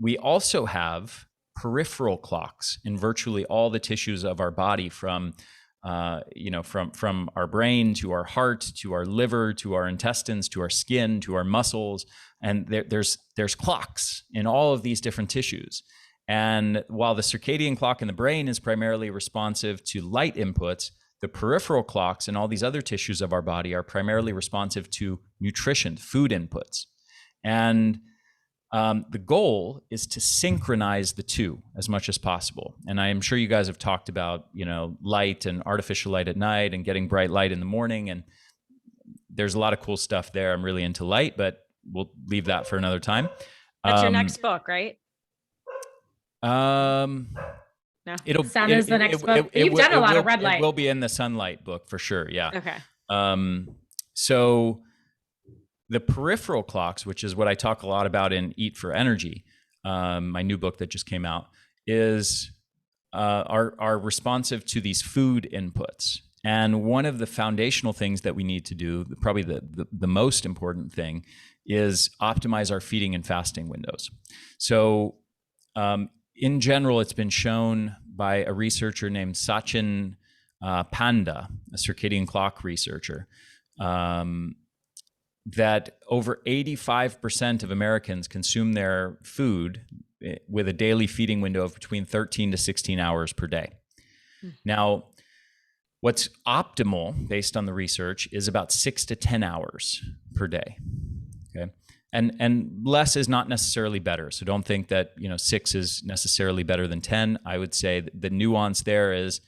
We also have peripheral clocks in virtually all the tissues of our body, from our brain to our heart to our liver to our intestines to our skin to our muscles, and there's clocks in all of these different tissues. And while the circadian clock in the brain is primarily responsive to light inputs, the peripheral clocks in all these other tissues of our body are primarily responsive to nutrition, food inputs. And the goal is to synchronize the two as much as possible. And I am sure you guys have talked about, light and artificial light at night and getting bright light in the morning. And there's a lot of cool stuff there. I'm really into light, but we'll leave that for another time. That's your next book, right? No. Sun is the next book. You've done a lot of red light. It will be in the sunlight book for sure. Yeah. Okay. So the peripheral clocks, which is what I talk a lot about in Eat for Energy, my new book that just came out, are responsive to these food inputs. And one of the foundational things that we need to do, probably the most important thing, is optimize our feeding and fasting windows. So in general, it's been shown by a researcher named Sachin Panda, a circadian clock researcher, that over 85% of Americans consume their food with a daily feeding window of between 13 to 16 hours per day. Now, what's optimal based on the research is about 6 to 10 hours per day. Okay. And less is not necessarily better. So don't think that 6 is necessarily better than 10. I would say the nuance there is,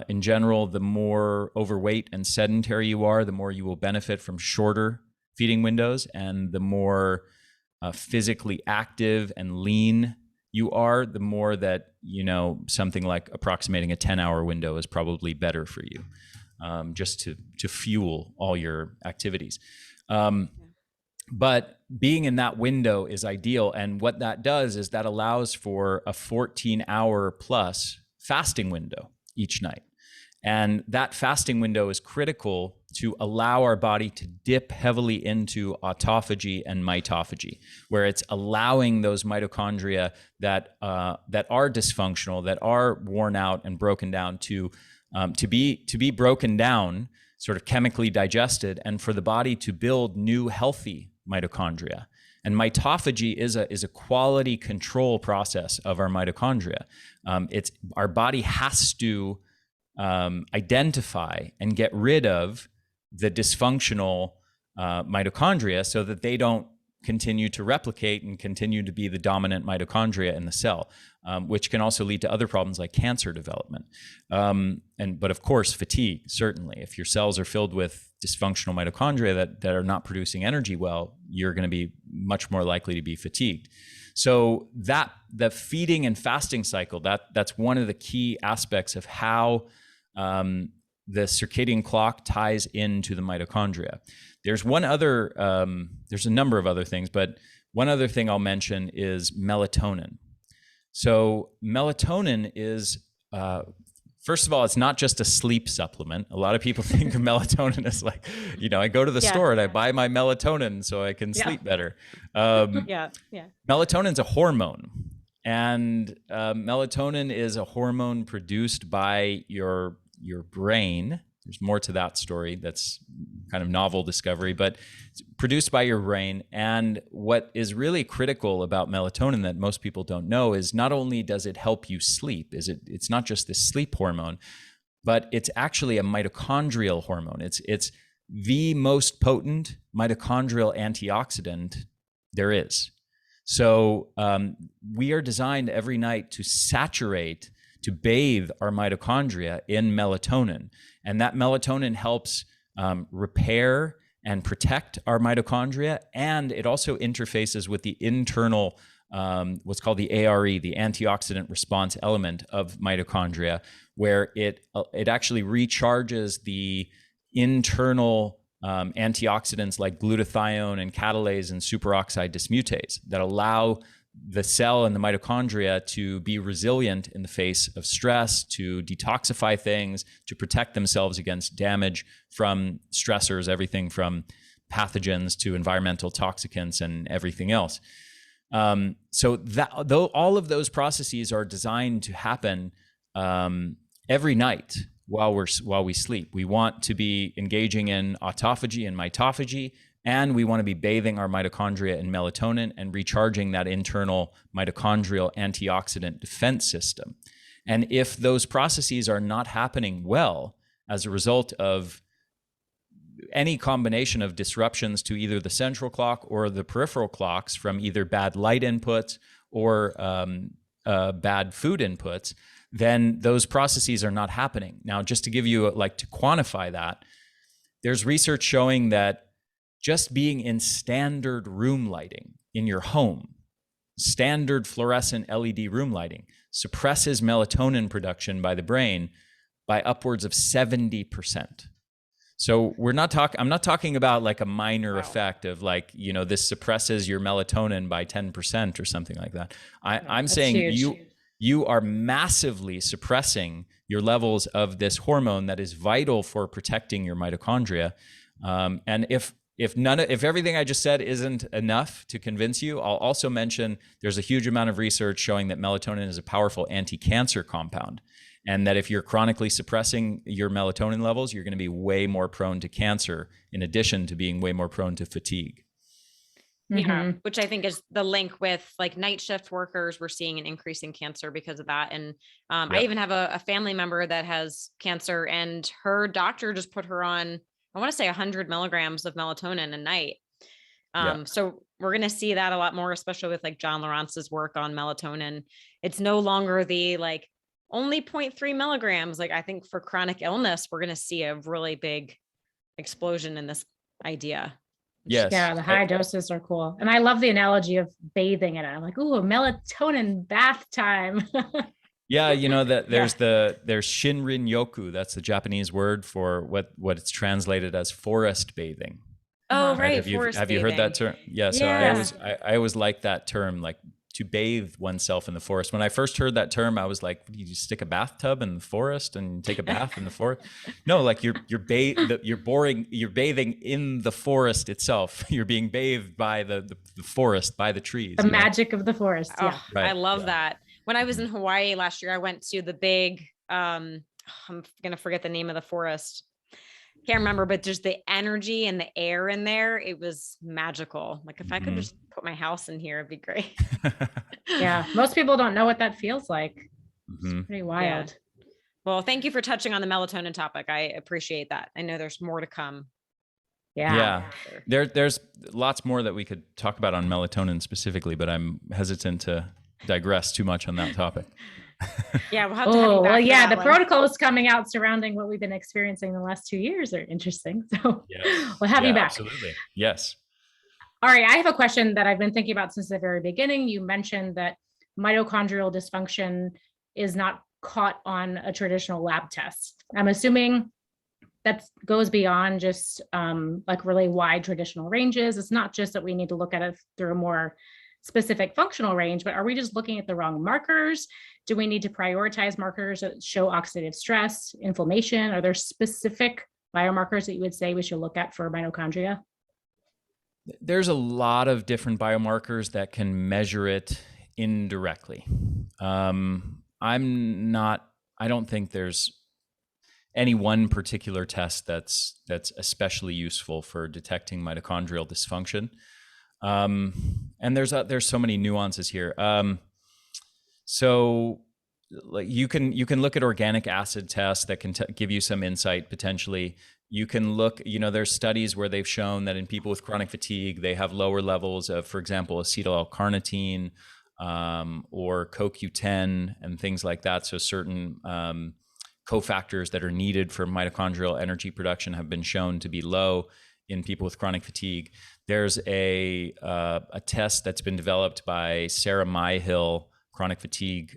in general, the more overweight and sedentary you are, the more you will benefit from shorter feeding windows, and the more physically active and lean you are, the more that something like approximating a 10-hour window is probably better for you, just to fuel all your activities. But being in that window is ideal. And what that does is that allows for a 14-hour plus fasting window each night. And that fasting window is critical to allow our body to dip heavily into autophagy and mitophagy, where it's allowing those mitochondria that are dysfunctional, that are worn out and broken down, to be broken down, sort of chemically digested, and for the body to build new healthy mitochondria. And mitophagy is a quality control process of our mitochondria. It's our body has to identify and get rid of the dysfunctional mitochondria so that they don't continue to replicate and continue to be the dominant mitochondria in the cell, which can also lead to other problems like cancer development. But of course, fatigue, certainly. If your cells are filled with dysfunctional mitochondria that are not producing energy well, you're going to be much more likely to be fatigued. So the feeding and fasting cycle, that's one of the key aspects of how the circadian clock ties into the mitochondria. There's a number of other things, but one other thing I'll mention is melatonin. So melatonin is, first of all, it's not just a sleep supplement. A lot of people think of melatonin as like, I go to the store and I buy my melatonin so I can sleep better. Melatonin's a hormone. And melatonin is a hormone produced by your brain. There's more to that story. That's kind of novel discovery, but it's produced by your brain. And what is really critical about melatonin that most people don't know is not only does it help you sleep, it's not just this sleep hormone, but it's actually a mitochondrial hormone. It's the most potent mitochondrial antioxidant there is. So we are designed every night to bathe our mitochondria in melatonin. And that melatonin helps repair and protect our mitochondria. And it also interfaces with the internal, what's called the ARE, the antioxidant response element of mitochondria, where it actually recharges the internal antioxidants like glutathione and catalase and superoxide dismutase that allow the cell and the mitochondria to be resilient in the face of stress, to detoxify things, to protect themselves against damage from stressors, everything from pathogens to environmental toxicants and everything else. So that, though all of those processes are designed to happen every night while we sleep, we want to be engaging in autophagy and mitophagy, and we want to be bathing our mitochondria in melatonin and recharging that internal mitochondrial antioxidant defense system. And if those processes are not happening well as a result of any combination of disruptions to either the central clock or the peripheral clocks from either bad light inputs or bad food inputs, then those processes are not happening. Now, just to give you, to quantify that, there's research showing that just being in standard room lighting in your home, standard fluorescent LED room lighting, suppresses melatonin production by the brain by upwards of 70%. So I'm not talking about like a minor effect of this suppresses your melatonin by 10% or something like that. I'm saying huge. You are massively suppressing your levels of this hormone that is vital for protecting your mitochondria. And if everything I just said isn't enough to convince you, I'll also mention there's a huge amount of research showing that melatonin is a powerful anti-cancer compound, and that if you're chronically suppressing your melatonin levels, you're going to be way more prone to cancer, in addition to being way more prone to fatigue. Yeah, which I think is the link with like night shift workers. We're seeing an increase in cancer because of that. And I even have a family member that has cancer, and her doctor just put her on, I want to say 100 milligrams of melatonin a night. So we're going to see that a lot more, especially with like John Lawrence's work on melatonin. It's no longer the only 0.3 milligrams. I think for chronic illness, we're going to see a really big explosion in this idea. Yes. Yeah, the high doses are cool. And I love the analogy of bathing in it. I'm like, ooh, melatonin bath time. Yeah, that there's Shinrin Yoku. That's the Japanese word for what it's translated as forest bathing. Oh, right. Have you heard that term? Yeah. So I always like that term, to bathe oneself in the forest. When I first heard that term, I was like, you just stick a bathtub in the forest and take a bath in the forest? No, you're bathing in the forest itself. You're being bathed by the forest, by the trees. The magic of the forest. Yeah. Oh, right. I love that. When I was in Hawaii last year, I went to the big, I'm going to forget the name of the forest. Can't remember, but just the energy and the air in there, it was magical. If I could just put my house in here, it'd be great. Yeah. Most people don't know what that feels like. It's pretty wild. Yeah. Well, thank you for touching on the melatonin topic. I appreciate that. I know there's more to come. Yeah. There's lots more that we could talk about on melatonin specifically, but I'm hesitant to digress too much on that topic. Yeah, we'll have to have you back the protocols coming out surrounding what we've been experiencing the last 2 years are interesting. So we'll have you back. Absolutely. Yes. All right. I have a question that I've been thinking about since the very beginning. You mentioned that mitochondrial dysfunction is not caught on a traditional lab test. I'm assuming that goes beyond just really wide traditional ranges. It's not just that we need to look at it through a more specific functional range, but are we just looking at the wrong markers? Do we need to prioritize markers that show oxidative stress, inflammation? Are there specific biomarkers that you would say we should look at for mitochondria? There's a lot of different biomarkers that can measure it indirectly. I don't think there's any one particular test that's especially useful for detecting mitochondrial dysfunction. And there's so many nuances here. So you can look at organic acid tests that can give you some insight potentially. You can look, there's studies where they've shown that in people with chronic fatigue, they have lower levels of, for example, acetyl L-carnitine or CoQ10 and things like that. So certain cofactors that are needed for mitochondrial energy production have been shown to be low in people with chronic fatigue. There's a test that's been developed by Sarah Myhill, chronic fatigue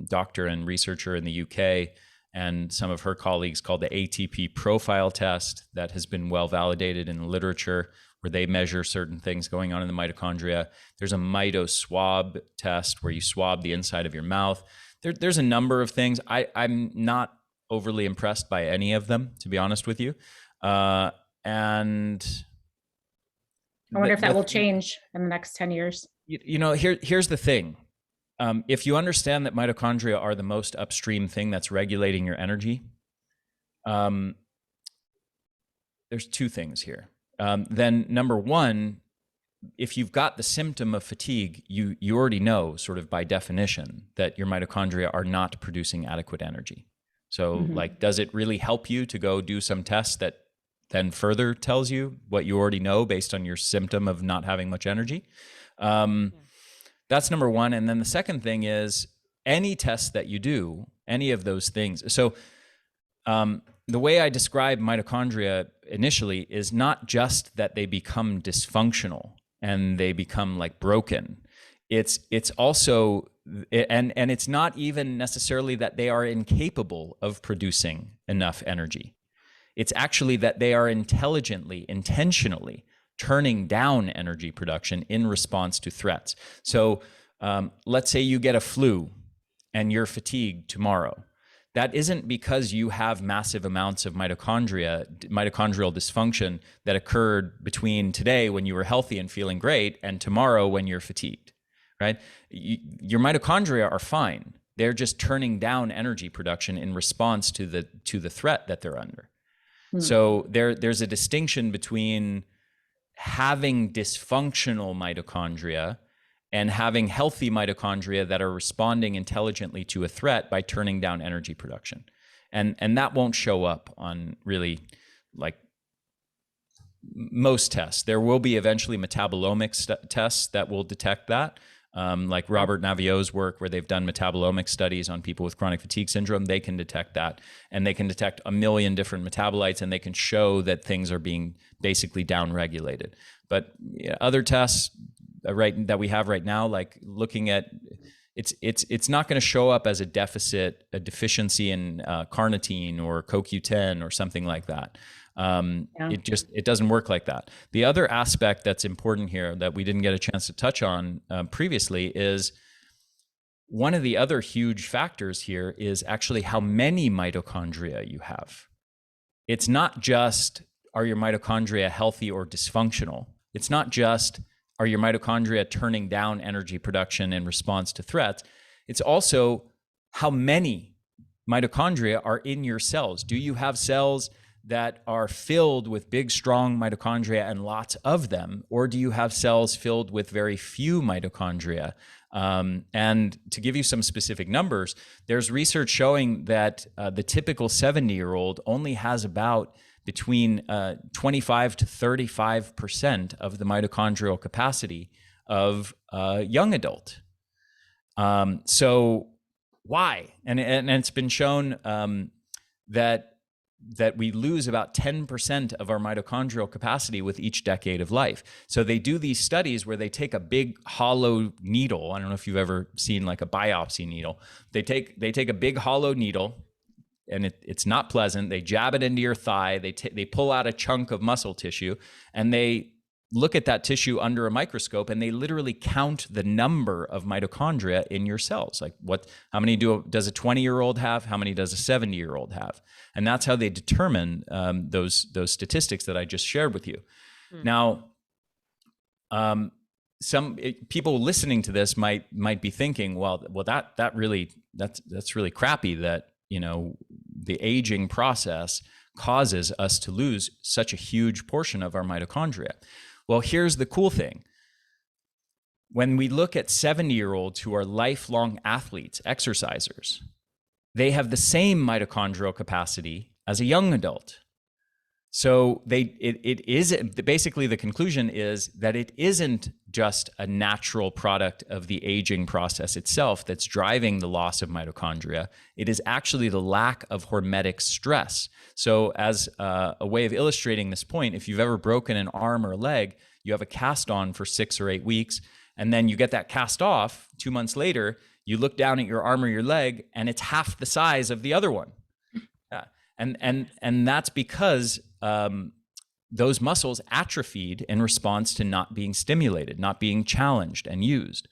doctor and researcher in the UK, and some of her colleagues called the ATP Profile Test that has been well validated in the literature, where they measure certain things going on in the mitochondria. There's a mito swab test where you swab the inside of your mouth. There's a number of things. I'm not overly impressed by any of them, to be honest with you. And I wonder if that will change in the next 10 years. Here's the thing. If you understand that mitochondria are the most upstream thing that's regulating your energy, there's two things here. Then number one, if you've got the symptom of fatigue, you already know, sort of by definition, that your mitochondria are not producing adequate energy. So like, does it really help you to go do some tests that then further tells you what you already know based on your symptom of not having much energy? That's number one. And then the second thing is, any test that you do, any of those things. So the way I describe mitochondria initially is not just that they become dysfunctional and they become like broken. It's also, and it's not even necessarily that they are incapable of producing enough energy. It's actually that they are intelligently, intentionally turning down energy production in response to threats. So let's say you get a flu and you're fatigued tomorrow. That isn't because you have massive amounts of mitochondrial dysfunction that occurred between today when you were healthy and feeling great and tomorrow when you're fatigued, right? Your mitochondria are fine. They're just turning down energy production in response to the threat that they're under. So there's a distinction between having dysfunctional mitochondria and having healthy mitochondria that are responding intelligently to a threat by turning down energy production. And that won't show up on really like most tests. There will be eventually metabolomics tests that will detect that. Like Robert Naviaux's work, where they've done metabolomic studies on people with chronic fatigue syndrome, they can detect that. And they can detect a million different metabolites, and they can show that things are being basically downregulated. But other tests that we have right now, like looking at, it's not going to show up as a deficiency in carnitine or CoQ10 or something like that. It doesn't work like that. The other aspect that's important here that we didn't get a chance to touch on previously is one of the other huge factors here is actually how many mitochondria you have. It's not just, are your mitochondria healthy or dysfunctional? It's not just, are your mitochondria turning down energy production in response to threats? It's also how many mitochondria are in your cells. Do you have cells that are filled with big, strong mitochondria and lots of them? Or do you have cells filled with very few mitochondria? And to give you some specific numbers, there's research showing that the typical 70-year-old only has about between 25 to 35% of the mitochondrial capacity of a young adult. So why? And it's been shown that we lose about 10% of our mitochondrial capacity with each decade of life. So they do these studies where they take a big hollow needle. I don't know if you've ever seen like a biopsy needle. They take a big hollow needle, and it's not pleasant. They jab it into your thigh. They pull out a chunk of muscle tissue, and they look at that tissue under a microscope, and they literally count the number of mitochondria in your cells. Like how many does a 20-year-old have? How many does a 70-year-old have? And that's how they determine those statistics that I just shared with you. Now, some people listening to this might be thinking, well, that's really crappy that the aging process causes us to lose such a huge portion of our mitochondria. Well, here's the cool thing. When we look at 70-year-olds who are lifelong athletes, exercisers, they have the same mitochondrial capacity as a young adult. So basically the conclusion is that it isn't just a natural product of the aging process itself that's driving the loss of mitochondria. It is actually the lack of hormetic stress. So as a way of illustrating this point, if you've ever broken an arm or a leg, you have a cast on for 6 or 8 weeks, and then you get that cast off 2 months later, you look down at your arm or your leg, and it's half the size of the other one. And that's because those muscles atrophied in response to not being stimulated, not being challenged and used.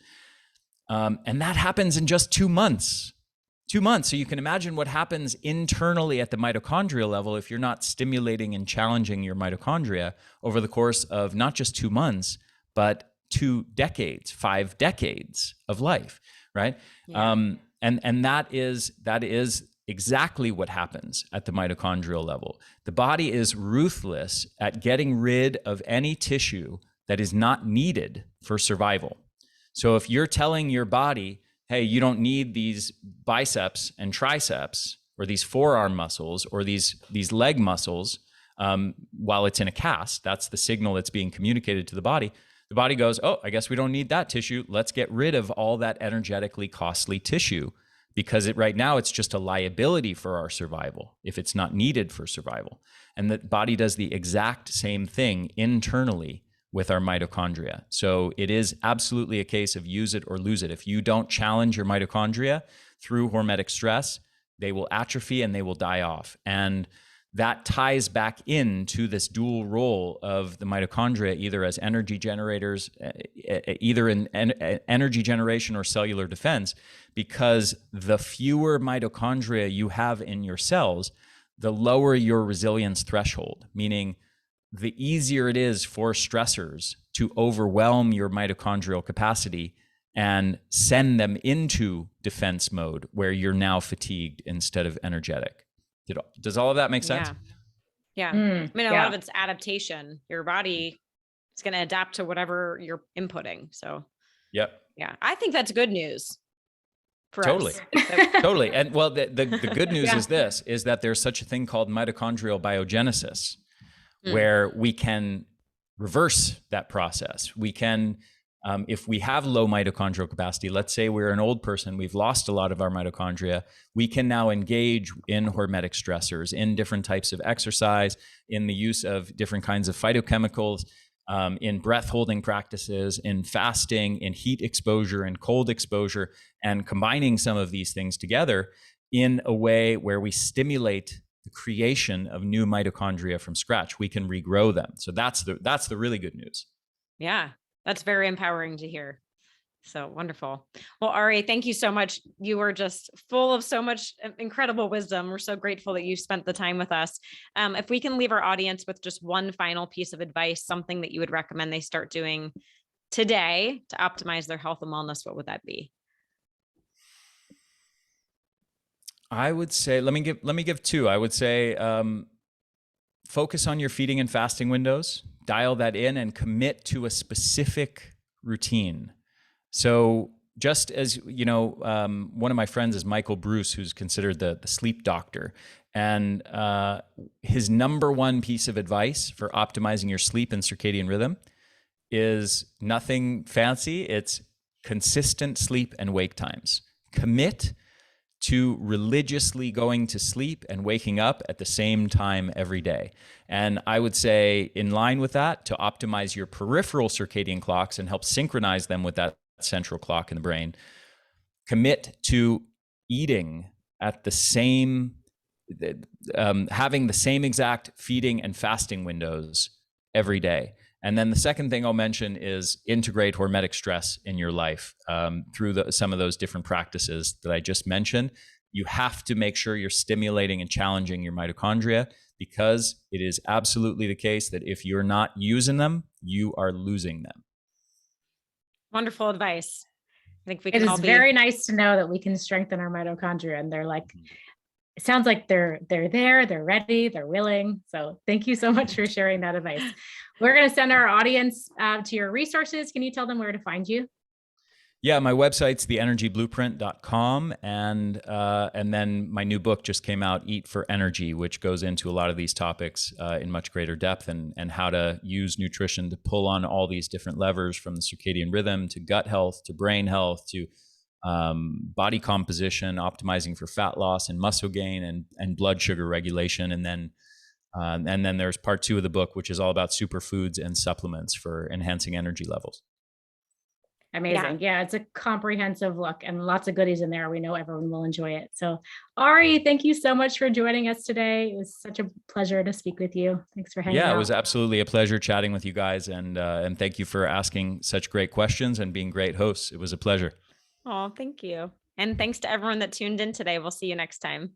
And that happens in just 2 months. 2 months. So you can imagine what happens internally at the mitochondrial level if you're not stimulating and challenging your mitochondria over the course of not just 2 months, but 2 decades, 5 decades of life, right? Yeah. And that is exactly what happens at the mitochondrial level. The body is ruthless at getting rid of any tissue that is not needed for survival. So if you're telling your body, hey, you don't need these biceps and triceps or these forearm muscles or these leg muscles while it's in a cast, that's the signal that's being communicated to the body. The body goes, oh, I guess we don't need that tissue. Let's get rid of all that energetically costly tissue because right now it's just a liability for our survival if it's not needed for survival. And the body does the exact same thing internally with our mitochondria. So it is absolutely a case of use it or lose it. If you don't challenge your mitochondria through hormetic stress, they will atrophy and they will die off. And that ties back into this dual role of the mitochondria, either as energy generators, either in energy generation or cellular defense, because the fewer mitochondria you have in your cells, the lower your resilience threshold, meaning the easier it is for stressors to overwhelm your mitochondrial capacity and send them into defense mode where you're now fatigued instead of energetic. Does all of that make sense? Yeah. I mean, a lot of it's adaptation. Your body is going to adapt to whatever you're inputting. So, yep. Yeah, I think that's good news for totally. us. Totally. And well, the good news is that there's such a thing called mitochondrial biogenesis, where we can reverse that process. We can, if we have low mitochondrial capacity, let's say we're an old person, we've lost a lot of our mitochondria, we can now engage in hormetic stressors, in different types of exercise, in the use of different kinds of phytochemicals, in breath holding practices, in fasting, in heat exposure, in cold exposure, and combining some of these things together in a way where we stimulate the creation of new mitochondria from scratch. We can regrow them. So that's the really good news. Yeah, that's very empowering to hear. So wonderful. Well, Ari, thank you so much. You were just full of so much incredible wisdom. We're so grateful that you spent the time with us. If we can leave our audience with just one final piece of advice, something that you would recommend they start doing today to optimize their health and wellness, what would that be? I would say, let me give two. I would say, focus on your feeding and fasting windows, dial that in and commit to a specific routine. So just as, you know, one of my friends is Michael Bruce, who's considered the sleep doctor. And his number one piece of advice for optimizing your sleep and circadian rhythm is nothing fancy. It's consistent sleep and wake times. Commit to religiously going to sleep and waking up at the same time every day. And I would say in line with that, to optimize your peripheral circadian clocks and help synchronize them with that central clock in the brain, commit to eating at the same, having the same exact feeding and fasting windows every day. And then the second thing I'll mention is integrate hormetic stress in your life through some of those different practices that I just mentioned. You have to make sure you're stimulating and challenging your mitochondria, because it is absolutely the case that if you're not using them, you are losing them. Wonderful advice. I think we can It all is be very nice to know that we can strengthen our mitochondria, and they're like, it sounds like they're there, they're ready, they're willing. So thank you so much for sharing that advice. We're going to send our audience to your resources. Can you tell them where to find you? Yeah, my website's theenergyblueprint.com, and then my new book just came out, Eat for Energy, which goes into a lot of these topics in much greater depth, and how to use nutrition to pull on all these different levers, from the circadian rhythm to gut health to brain health to body composition, optimizing for fat loss and muscle gain and blood sugar regulation, and then there's part 2 of the book, which is all about superfoods and supplements for enhancing energy levels. Amazing. Yeah, it's a comprehensive look and lots of goodies in there. We know everyone will enjoy it. So Ari, thank you so much for joining us today. It was such a pleasure to speak with you. Thanks for hanging out. Yeah, it was absolutely a pleasure chatting with you guys. And thank you for asking such great questions and being great hosts. It was a pleasure. Oh, thank you. And thanks to everyone that tuned in today. We'll see you next time.